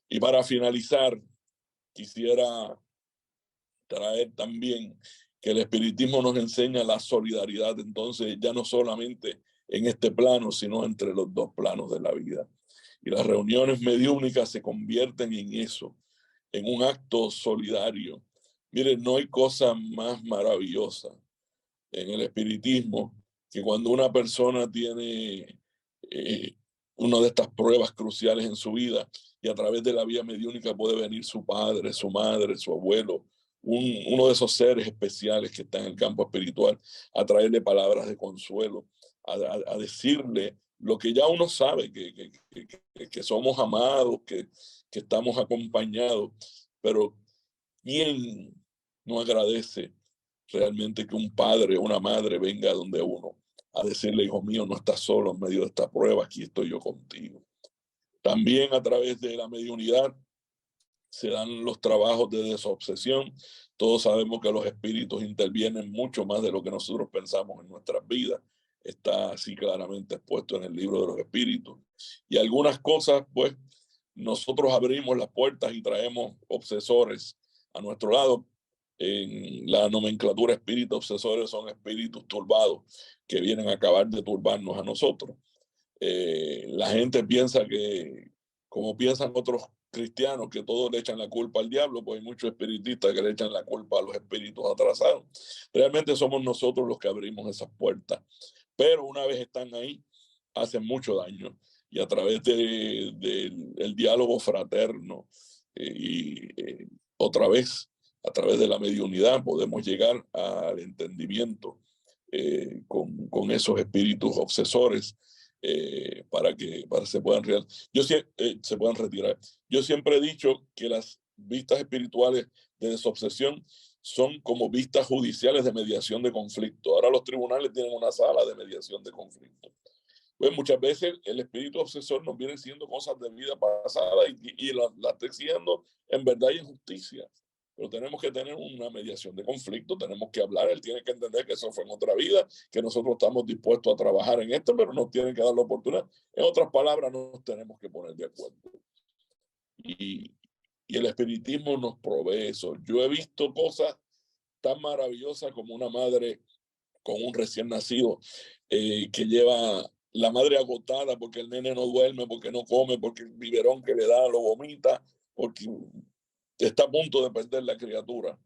Y para finalizar, quisiera traer también que el espiritismo nos enseña la solidaridad, entonces ya no solamente en este plano, sino entre los dos planos de la vida. Y las reuniones mediúnicas se convierten en eso, en un acto solidario. Miren, no hay cosa más maravillosa en el espiritismo que cuando una persona tiene una de estas pruebas cruciales en su vida, y a través de la vía mediúnica puede venir su padre, su madre, su abuelo, uno de esos seres especiales que está en el campo espiritual, a traerle palabras de consuelo, a decirle lo que ya uno sabe, que somos amados, que estamos acompañados. Pero ¿quién no agradece realmente que un padre o una madre venga donde uno a decirle: hijo mío, no estás solo en medio de esta prueba, aquí estoy yo contigo? También a través de la mediunidad se dan los trabajos de desobsesión. Todos sabemos que los espíritus intervienen mucho más de lo que nosotros pensamos en nuestras vidas. Está así claramente expuesto en el libro de los espíritus. Y algunas cosas, pues, nosotros abrimos las puertas y traemos obsesores a nuestro lado. En la nomenclatura espíritus obsesores son espíritus turbados que vienen a acabar de turbarnos a nosotros. La gente piensa que, como piensan otros cristianos, que todos le echan la culpa al diablo, pues hay muchos espiritistas que le echan la culpa a los espíritus atrasados. Realmente somos nosotros los que abrimos esas puertas, pero una vez están ahí, hacen mucho daño, y a través del diálogo fraterno otra vez, a través de la mediunidad, podemos llegar al entendimiento con esos espíritus obsesores, para que se puedan se puedan retirar. Yo siempre he dicho que las vistas espirituales de desobsesión son como vistas judiciales de mediación de conflicto. Ahora los tribunales tienen una sala de mediación de conflicto. Pues muchas veces el espíritu obsesor nos viene diciendo cosas de vida pasada y la está diciendo en verdad y en justicia. Pero tenemos que tener una mediación de conflicto, tenemos que hablar, él tiene que entender que eso fue en otra vida, que nosotros estamos dispuestos a trabajar en esto, pero nos tienen que dar la oportunidad. En otras palabras, nos tenemos que poner de acuerdo. Y el espiritismo nos provee eso. Yo he visto cosas tan maravillosas como una madre con un recién nacido que lleva la madre agotada porque el nene no duerme, porque no come, porque el biberón que le da lo vomita, porque está a punto de perder la criatura.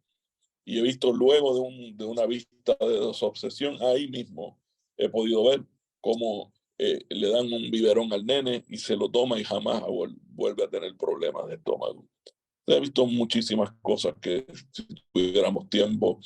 Y he visto luego de una vista de desobsesión, ahí mismo he podido ver cómo le dan un biberón al nene y se lo toma y jamás vuelve a tener problemas de estómago. He visto muchísimas cosas que, si tuviéramos tiempo,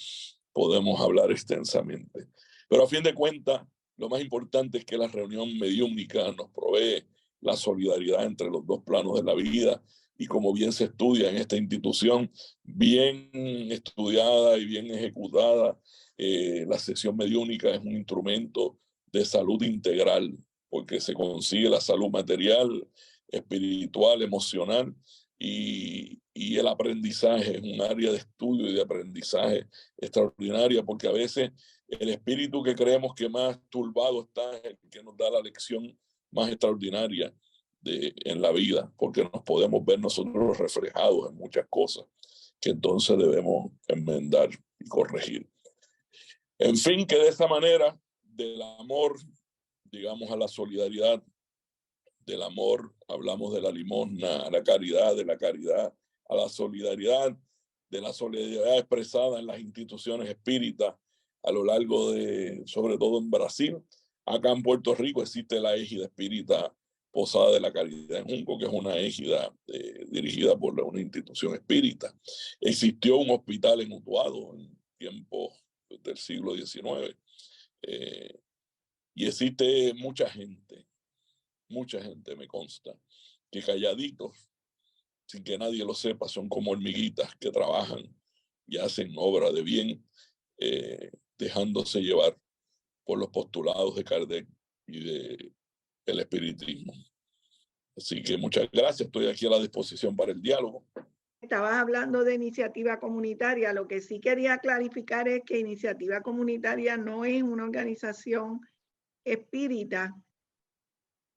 podemos hablar extensamente. Pero a fin de cuentas, lo más importante es que la reunión mediúnica nos provee la solidaridad entre los dos planos de la vida, y como bien se estudia en esta institución, bien estudiada y bien ejecutada, la sesión mediúnica es un instrumento de salud integral, porque se consigue la salud material, espiritual, emocional, y el aprendizaje es un área de estudio y de aprendizaje extraordinaria, porque a veces el espíritu que creemos que más turbado está es el que nos da la lección más extraordinaria en la vida, porque nos podemos ver nosotros reflejados en muchas cosas que entonces debemos enmendar y corregir. En fin, que de esa manera, del amor, digamos, a la solidaridad, del amor hablamos de la limosna, a la caridad, de la caridad a la solidaridad, de la solidaridad expresada en las instituciones espíritas a lo largo de, sobre todo en Brasil. Acá en Puerto Rico existe la égida espírita Posada de la Caridad en Junco, que es una égida dirigida por una institución espírita. Existió un hospital en Utuado en tiempos del siglo XIX. Y existe mucha gente me consta, que calladitos, sin que nadie lo sepa, son como hormiguitas que trabajan y hacen obra de bien, dejándose llevar por los postulados de Kardec y del espiritismo. Así que muchas gracias, estoy aquí a la disposición para el diálogo. Estabas hablando de iniciativa comunitaria. Lo que sí quería clarificar es que Iniciativa Comunitaria no es una organización espírita,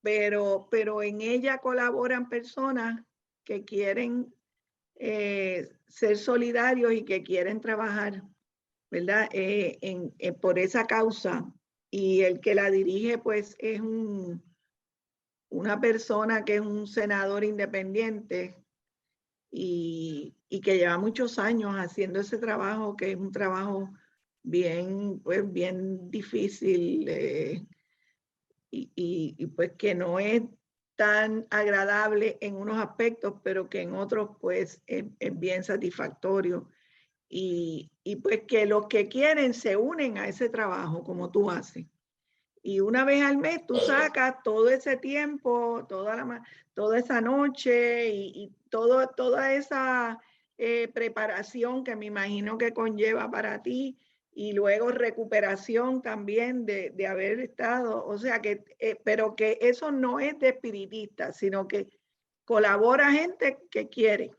pero en ella colaboran personas que quieren ser solidarios y que quieren trabajar, ¿verdad? Por esa causa. Y el que la dirige, pues, es una persona que es un senador independiente y que lleva muchos años haciendo ese trabajo, que es un trabajo bien, pues, bien difícil, y pues que no es tan agradable en unos aspectos, pero que en otros pues es bien satisfactorio. Y pues que los que quieren se unen a ese trabajo como tú haces. Y una vez al mes tú sacas todo ese tiempo, toda esa noche y toda esa preparación que me imagino que conlleva para ti, y luego recuperación también de haber estado, o sea que, pero que eso no es de espiritista, sino que colabora gente que quiere,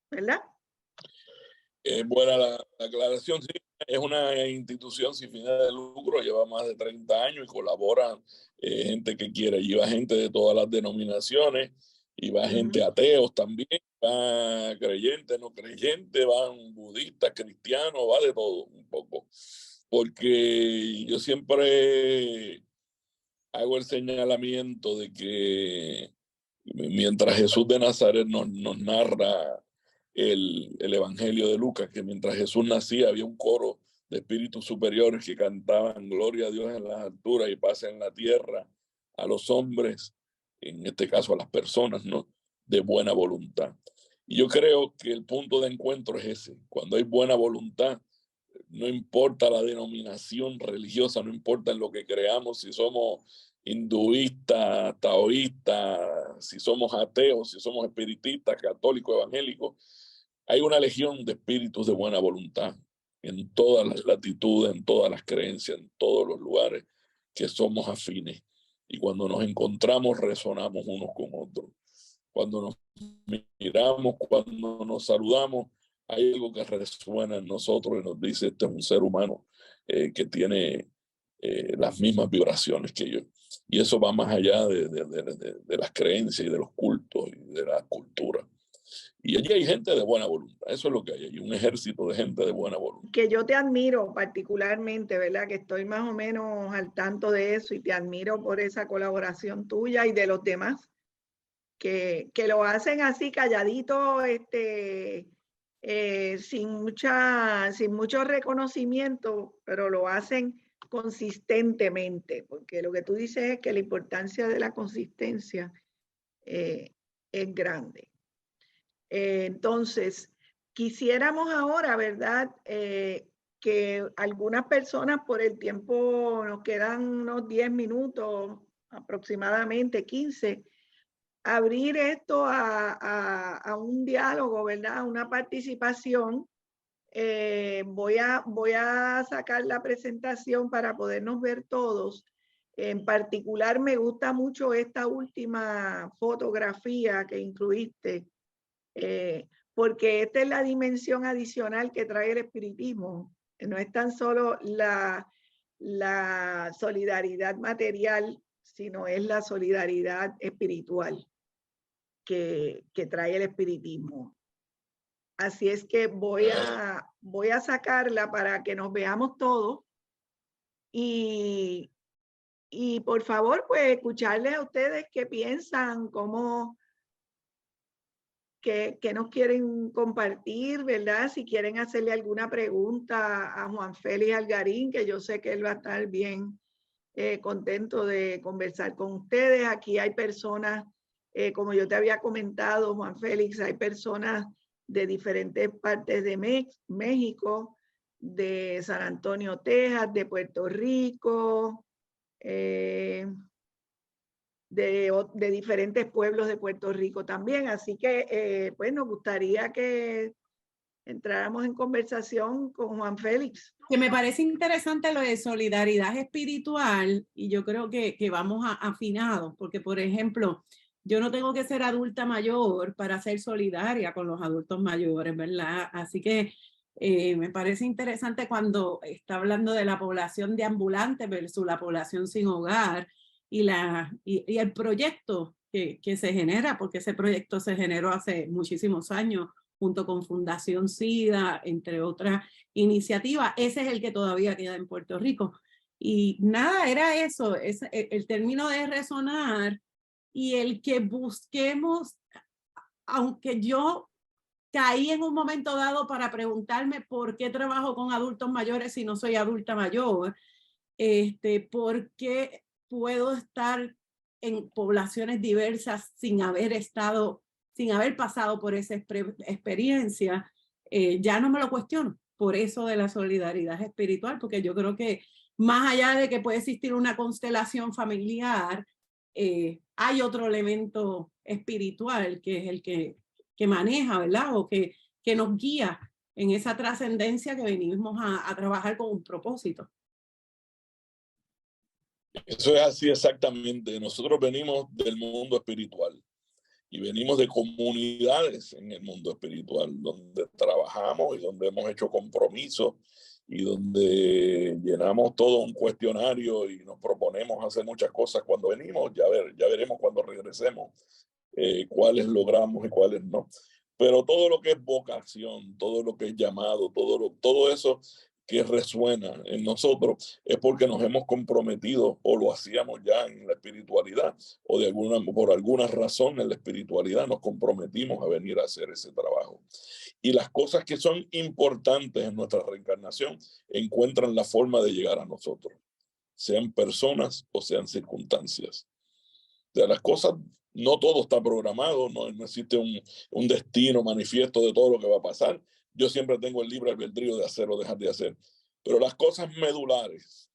¿verdad? Buena la aclaración, sí. Es una institución sin fines de lucro, lleva más de 30 años y colabora gente que quiere. Lleva gente de todas las denominaciones, y va gente ateos también, va creyentes, no creyentes, van budistas, cristianos, va de todo un poco. Porque yo siempre hago el señalamiento de que mientras Jesús de Nazaret nos narra el Evangelio de Lucas, que mientras Jesús nacía había un coro de espíritus superiores que cantaban gloria a Dios en las alturas y paz en la tierra a los hombres, en este caso a las personas, ¿no?, de buena voluntad. Y yo creo que el punto de encuentro es ese. Cuando hay buena voluntad, no importa la denominación religiosa, no importa en lo que creamos, si somos hinduistas, taoístas, si somos ateos, si somos espiritistas, católicos, evangélicos, hay una legión de espíritus de buena voluntad en todas las latitudes, en todas las creencias, en todos los lugares que somos afines. Y cuando nos encontramos, resonamos unos con otros. Cuando nos miramos, cuando nos saludamos, hay algo que resuena en nosotros y nos dice: este es un ser humano que tiene las mismas vibraciones que yo. Y eso va más allá de las creencias y de los cultos y de la cultura. Y allí hay gente de buena voluntad, eso es lo que hay, un ejército de gente de buena voluntad. Que yo te admiro particularmente, ¿verdad? Que estoy más o menos al tanto de eso, y te admiro por esa colaboración tuya y de los demás que lo hacen así calladito, sin mucho reconocimiento, pero lo hacen consistentemente, porque lo que tú dices es que la importancia de la consistencia es grande. Entonces, quisiéramos ahora, ¿verdad?, que algunas personas, por el tiempo, nos quedan unos 10 minutos, aproximadamente 15, abrir esto a un diálogo, ¿verdad? A una participación. Voy a sacar la presentación para podernos ver todos. En particular, me gusta mucho esta última fotografía que incluiste, porque esta es la dimensión adicional que trae el espiritismo. No es tan solo la solidaridad material, sino es la solidaridad espiritual que trae el espiritismo. Así es que voy a sacarla para que nos veamos todos y por favor, pues escucharles a ustedes qué piensan, cómo, qué nos quieren compartir, ¿verdad? Si quieren hacerle alguna pregunta a Juan Félix Algarín, que yo sé que él va a estar bien contento de conversar con ustedes. Aquí hay personas, como yo te había comentado, Juan Félix, hay personas de diferentes partes de México, de San Antonio, Texas, de Puerto Rico, de diferentes pueblos de Puerto Rico también. Así que, pues nos gustaría que entráramos en conversación con Juan Félix. Que me parece interesante lo de solidaridad espiritual y yo creo que vamos afinados, porque por ejemplo, yo no tengo que ser adulta mayor para ser solidaria con los adultos mayores, ¿verdad? Así que me parece interesante cuando está hablando de la población de ambulantes versus la población sin hogar y el proyecto que se genera, porque ese proyecto se generó hace muchísimos años junto con Fundación SIDA, entre otras iniciativas. Ese es el que todavía queda en Puerto Rico. Y nada, era eso, el término de resonar y el que busquemos, aunque yo caí en un momento dado para preguntarme por qué trabajo con adultos mayores si no soy adulta mayor, por qué puedo estar en poblaciones diversas sin haber pasado por esa experiencia, ya no me lo cuestiono. Por eso de la solidaridad espiritual, porque yo creo que más allá de que puede existir una constelación familiar, hay otro elemento espiritual que es el que maneja, ¿verdad? O que nos guía en esa trascendencia que venimos a trabajar con un propósito. Eso es así exactamente. Nosotros venimos del mundo espiritual y venimos de comunidades en el mundo espiritual, donde trabajamos y donde hemos hecho compromisos y donde llenamos todo un cuestionario y nos proponemos hacer muchas cosas cuando venimos. Ya veremos cuando regresemos cuáles logramos y cuáles no. Pero todo lo que es vocación, todo lo que es llamado, todo eso que resuena en nosotros es porque nos hemos comprometido o lo hacíamos ya en la espiritualidad o por alguna razón en la espiritualidad nos comprometimos a venir a hacer ese trabajo. Y las cosas que son importantes en nuestra reencarnación encuentran la forma de llegar a nosotros, sean personas o sean circunstancias. De las cosas, no todo está programado, no existe un destino manifiesto de todo lo que va a pasar. Yo siempre tengo el libre albedrío de hacer o dejar de hacer. Pero las cosas medulares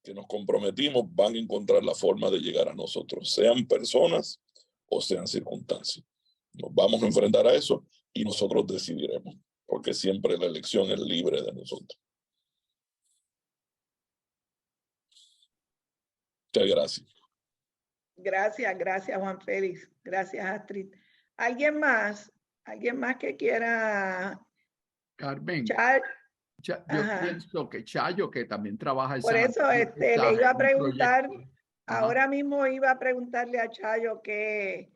que nos comprometimos van a encontrar la forma de llegar a nosotros, sean personas o sean circunstancias. Nos vamos a enfrentar a eso y nosotros decidiremos, porque siempre la elección es libre de nosotros. Muchas gracias. Gracias Juan Félix. Gracias Astrid. ¿Alguien más que quiera? Carmen, yo pienso que Chayo, que también trabaja en por San eso Antonio, le iba a preguntar, ahora mismo iba a preguntarle a Chayo qué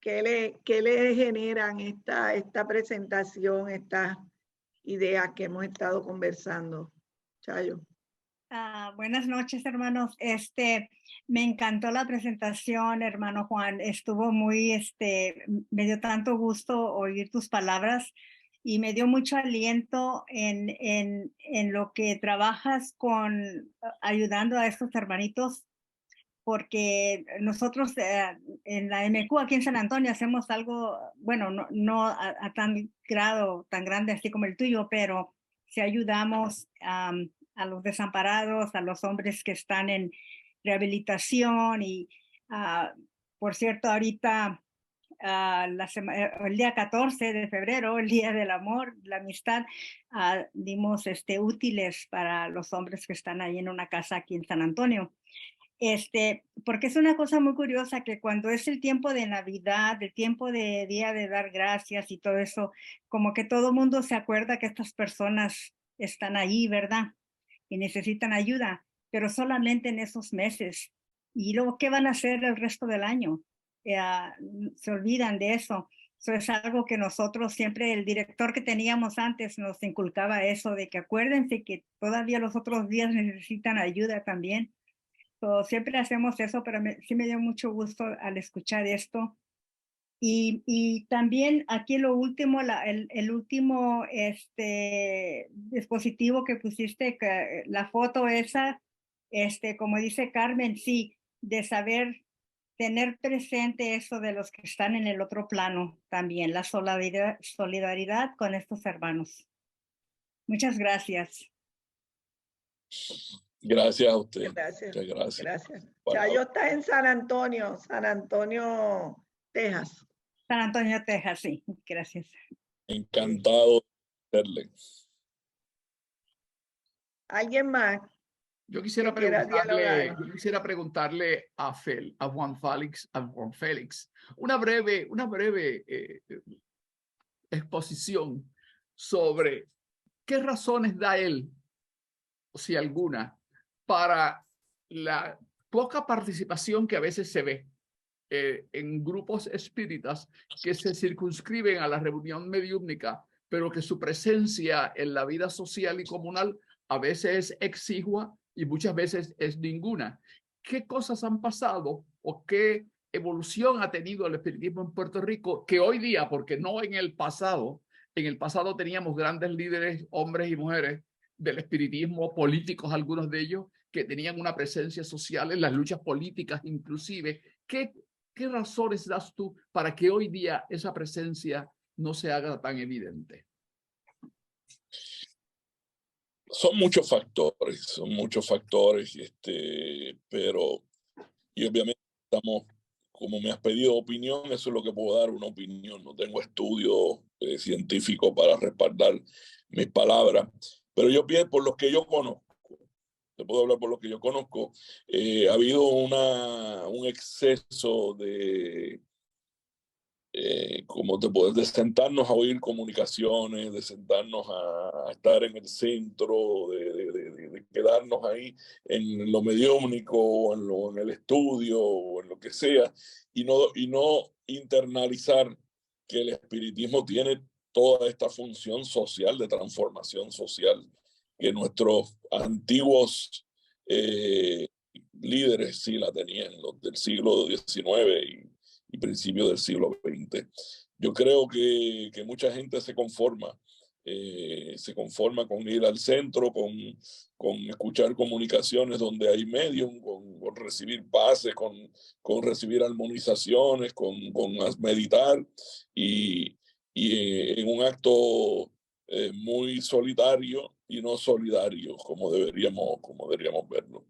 le generan esta presentación, estas ideas que hemos estado conversando. Chayo. Buenas noches, hermanos. Me encantó la presentación, hermano Juan. Estuvo muy, me dio tanto gusto oír tus palabras y me dio mucho aliento en lo que trabajas ayudando a estos hermanitos, porque nosotros en la MQ aquí en San Antonio hacemos algo, bueno, no a tan grado, tan grande así como el tuyo, pero sí ayudamos a los desamparados, a los hombres que están en rehabilitación y Por cierto, ahorita, el día 14 de febrero, el Día del Amor, la Amistad, dimos útiles para los hombres que están ahí en una casa aquí en San Antonio. Porque es una cosa muy curiosa que cuando es el tiempo de Navidad, el tiempo de Día de Dar Gracias y todo eso, como que todo mundo se acuerda que estas personas están ahí, ¿verdad? Y necesitan ayuda, pero solamente en esos meses. Y luego, ¿qué van a hacer el resto del año? Se olvidan de eso. Eso es algo que nosotros siempre, el director que teníamos antes nos inculcaba eso, de que acuérdense que todavía los otros días necesitan ayuda también. Siempre hacemos eso, pero sí me dio mucho gusto al escuchar esto. Y también aquí lo último, el último dispositivo que pusiste, la foto esa, como dice Carmen, sí, de saber tener presente eso de los que están en el otro plano también, la solidaridad con estos hermanos. Muchas gracias. Gracias a usted. Gracias. Muchas gracias. Gracias. Palabra. Chayo está en San Antonio, Texas. San Antonio, Texas, sí. Gracias. Encantado de verle. ¿Alguien más? Yo quisiera que quiera dialogar? preguntarle a Juan Félix una breve exposición sobre qué razones da él, o si alguna, para la poca participación que a veces se ve en grupos espíritas que se circunscriben a la reunión mediúmnica, pero que su presencia en la vida social y comunal a veces es exigua y muchas veces es ninguna. ¿Qué cosas han pasado o qué evolución ha tenido el espiritismo en Puerto Rico que hoy día, porque no en el pasado teníamos grandes líderes, hombres y mujeres del espiritismo, políticos, algunos de ellos, que tenían una presencia social en las luchas políticas inclusive? ¿Qué razones das tú para que hoy día esa presencia no se haga tan evidente? Son muchos factores, pero y obviamente estamos, como me has pedido opinión, eso es lo que puedo dar, una opinión. No tengo estudio científico para respaldar mis palabras, pero yo pienso por los que yo conozco. Te puedo hablar por lo que yo conozco. Ha habido un exceso de, como te puedes, de sentarnos a oír comunicaciones, de sentarnos a estar en el centro, de quedarnos ahí en lo mediúmnico, o en el estudio, o en lo que sea, y no internalizar que el espiritismo tiene toda esta función social, de transformación social, que nuestros antiguos líderes sí la tenían, los del siglo XIX y principios del siglo XX. Yo creo que mucha gente se conforma con ir al centro, con escuchar comunicaciones donde hay medium, con recibir pases, con recibir armonizaciones, con meditar y en un acto muy solitario y no solidario como deberíamos verlo.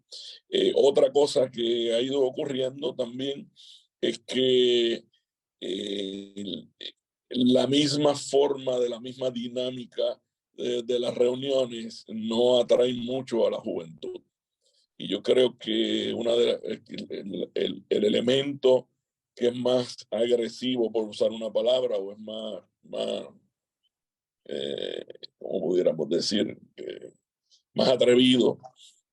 Otra cosa que ha ido ocurriendo también es que la misma forma, de la misma dinámica de las reuniones no atrae mucho a la juventud. Y yo creo que el elemento que es más agresivo, por usar una palabra, o es más como pudiéramos decir, más atrevido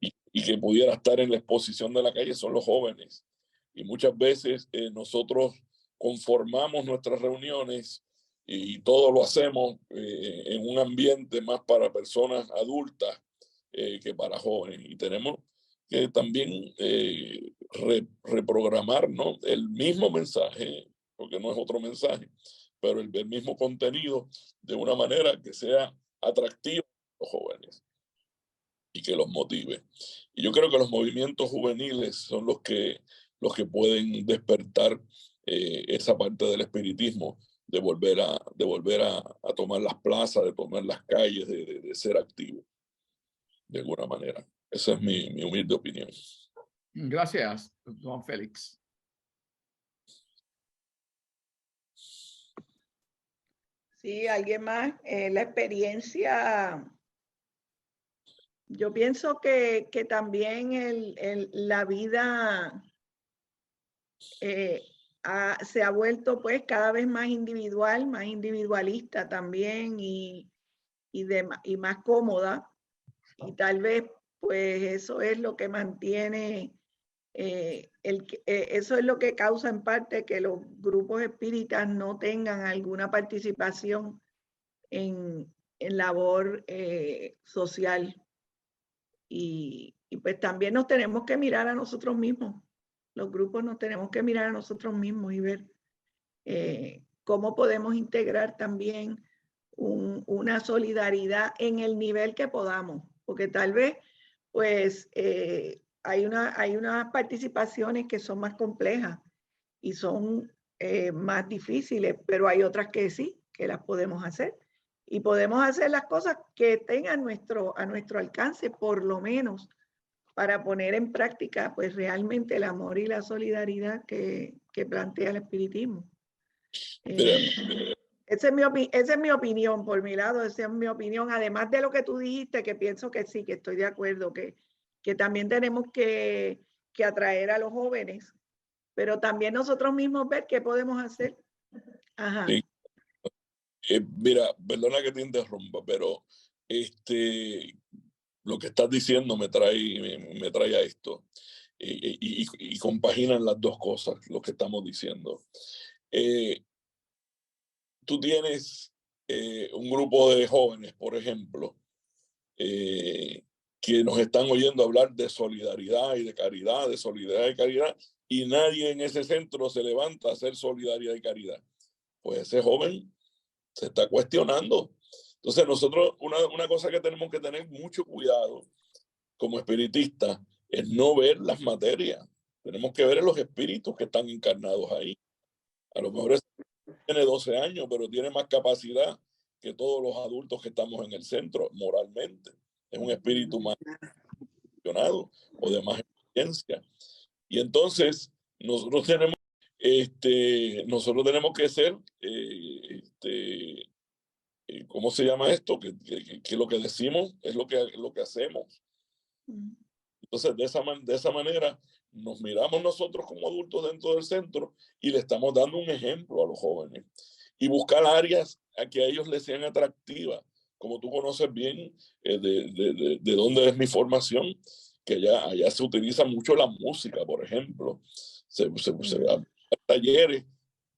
y que pudiera estar en la exposición de la calle son los jóvenes. Y muchas veces nosotros conformamos nuestras reuniones y todo lo hacemos en un ambiente más para personas adultas que para jóvenes. Y tenemos que también reprogramar, ¿no?, el mismo mensaje, porque no es otro mensaje, pero el mismo contenido de una manera que sea atractiva a los jóvenes y que los motive. Y yo creo que los movimientos juveniles son los que pueden despertar esa parte del espiritismo, de volver a tomar las plazas, de tomar las calles, de ser activo de alguna manera. Esa es mi humilde opinión. Gracias, Juan Félix. Sí, alguien más. La experiencia, yo pienso que también la vida se ha vuelto pues cada vez más individual, más individualista también y más cómoda. Y tal vez pues eso es lo que mantiene, eso es lo que causa en parte que los grupos espíritas no tengan alguna participación en labor social. Y pues también nos tenemos que mirar a nosotros mismos. Los grupos nos tenemos que mirar a nosotros mismos y ver cómo podemos integrar también una solidaridad en el nivel que podamos, porque tal vez pues hay unas participaciones que son más complejas y son más difíciles, pero hay otras que sí, que las podemos hacer. Y podemos hacer las cosas que tengan a nuestro alcance, por lo menos, para poner en práctica pues realmente el amor y la solidaridad que plantea el espiritismo. Esa es mi opinión, por mi lado, esa es mi opinión. Además de lo que tú dijiste, que pienso que sí, que estoy de acuerdo, que también tenemos que atraer a los jóvenes, pero también nosotros mismos ver qué podemos hacer. Ajá. Sí. Mira, perdona que te interrumpa, pero lo que estás diciendo me trae a esto y compaginan las dos cosas, lo que estamos diciendo. Tú tienes un grupo de jóvenes, por ejemplo, que nos están oyendo hablar de solidaridad y de caridad, y nadie en ese centro se levanta a hacer solidaridad y caridad. Pues ese joven se está cuestionando. Entonces nosotros, una cosa que tenemos que tener mucho cuidado como espiritistas es no ver las materias. Tenemos que ver los espíritus que están encarnados ahí. A lo mejor tiene 12 años, pero tiene más capacidad que todos los adultos que estamos en el centro, moralmente. Es un espíritu más funcionado o de más experiencia. Y entonces nosotros tenemos que ser, ¿cómo se llama esto? Que lo que decimos es lo que hacemos. Entonces, de esa manera, nos miramos nosotros como adultos dentro del centro y le estamos dando un ejemplo a los jóvenes. Y buscar áreas a que a ellos les sean atractivas. Como tú conoces bien de dónde es mi formación, que allá se utiliza mucho la música, por ejemplo. Se dan talleres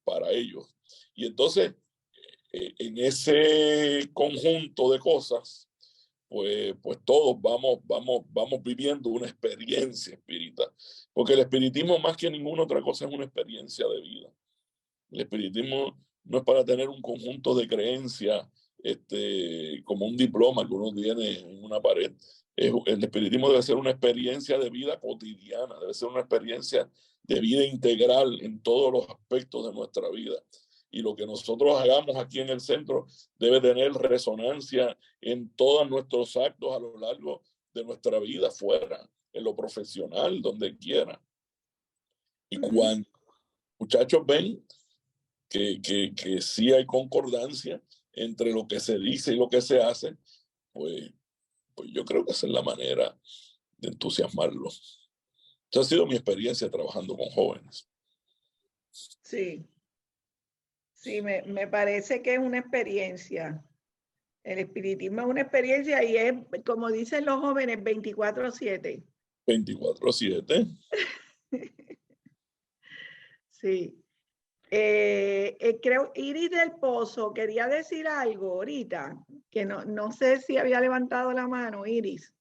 para ellos. Y entonces, en ese conjunto de cosas, pues todos vamos viviendo una experiencia espírita. Porque el espiritismo, más que ninguna otra cosa, es una experiencia de vida. El espiritismo no es para tener un conjunto de creencias como un diploma que uno tiene en una pared. El espiritismo debe ser una experiencia de vida cotidiana, debe ser una experiencia de vida integral en todos los aspectos de nuestra vida. Y lo que nosotros hagamos aquí en el centro debe tener resonancia en todos nuestros actos a lo largo de nuestra vida, fuera, en lo profesional, donde quiera. Y cuando muchachos ven que sí hay concordancia entre lo que se dice y lo que se hace, pues yo creo que esa es la manera de entusiasmarlos. Esa ha sido mi experiencia trabajando con jóvenes. Sí. Sí, me parece que es una experiencia. El espiritismo es una experiencia y es, como dicen los jóvenes, 24/7. 24/7. Sí. Creo, Iris del Pozo, quería decir algo ahorita, que no sé si había levantado la mano, Iris.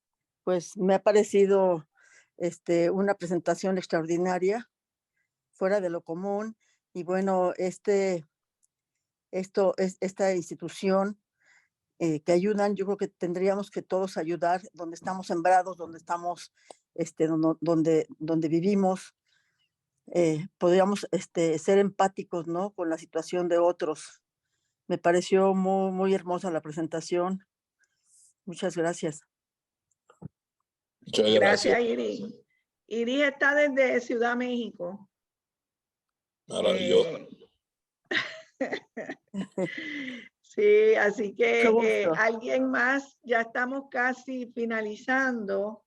Pues me ha parecido una presentación extraordinaria, fuera de lo común. Y bueno, esta institución que ayudan, yo creo que tendríamos que todos ayudar donde estamos sembrados, donde estamos, donde vivimos. Podríamos ser empáticos, ¿no?, con la situación de otros. Me pareció muy, muy hermosa la presentación. Muchas gracias. Muchas gracias, Iris. Iris está desde Ciudad México. Maravilloso. Sí, así que Mucho gusto. alguien más, ya estamos casi finalizando,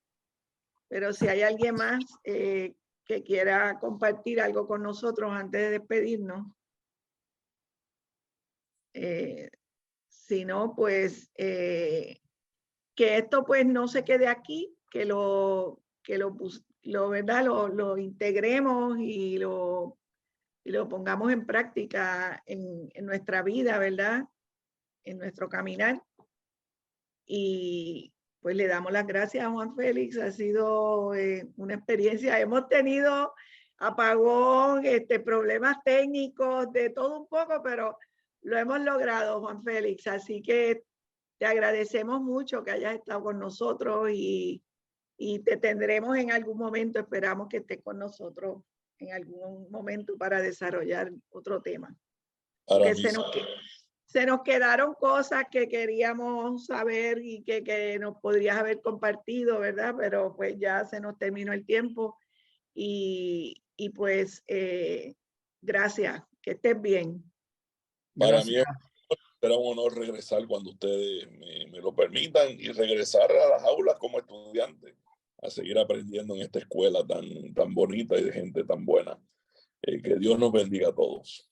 pero si hay alguien más que quiera compartir algo con nosotros antes de despedirnos. Si no, pues que esto pues no se quede aquí, que lo ¿verdad? Lo integremos y lo pongamos en práctica en nuestra vida, ¿verdad? En nuestro caminar. Y pues le damos las gracias a Juan Félix. Ha sido una experiencia. Hemos tenido apagón, problemas técnicos, de todo un poco, pero lo hemos logrado, Juan Félix. Así que te agradecemos mucho que hayas estado con nosotros y te tendremos en algún momento. Esperamos que estés con nosotros en algún momento para desarrollar otro tema. Ahora Porque se nos quedaron cosas que queríamos saber y que nos podrías haber compartido, ¿verdad? Pero pues ya se nos terminó el tiempo y pues gracias, que estés bien. Para mí Gracias. será un honor regresar cuando ustedes me lo permitan y regresar a las aulas como estudiante, a seguir aprendiendo en esta escuela tan bonita y de gente tan buena. Que Dios nos bendiga a todos.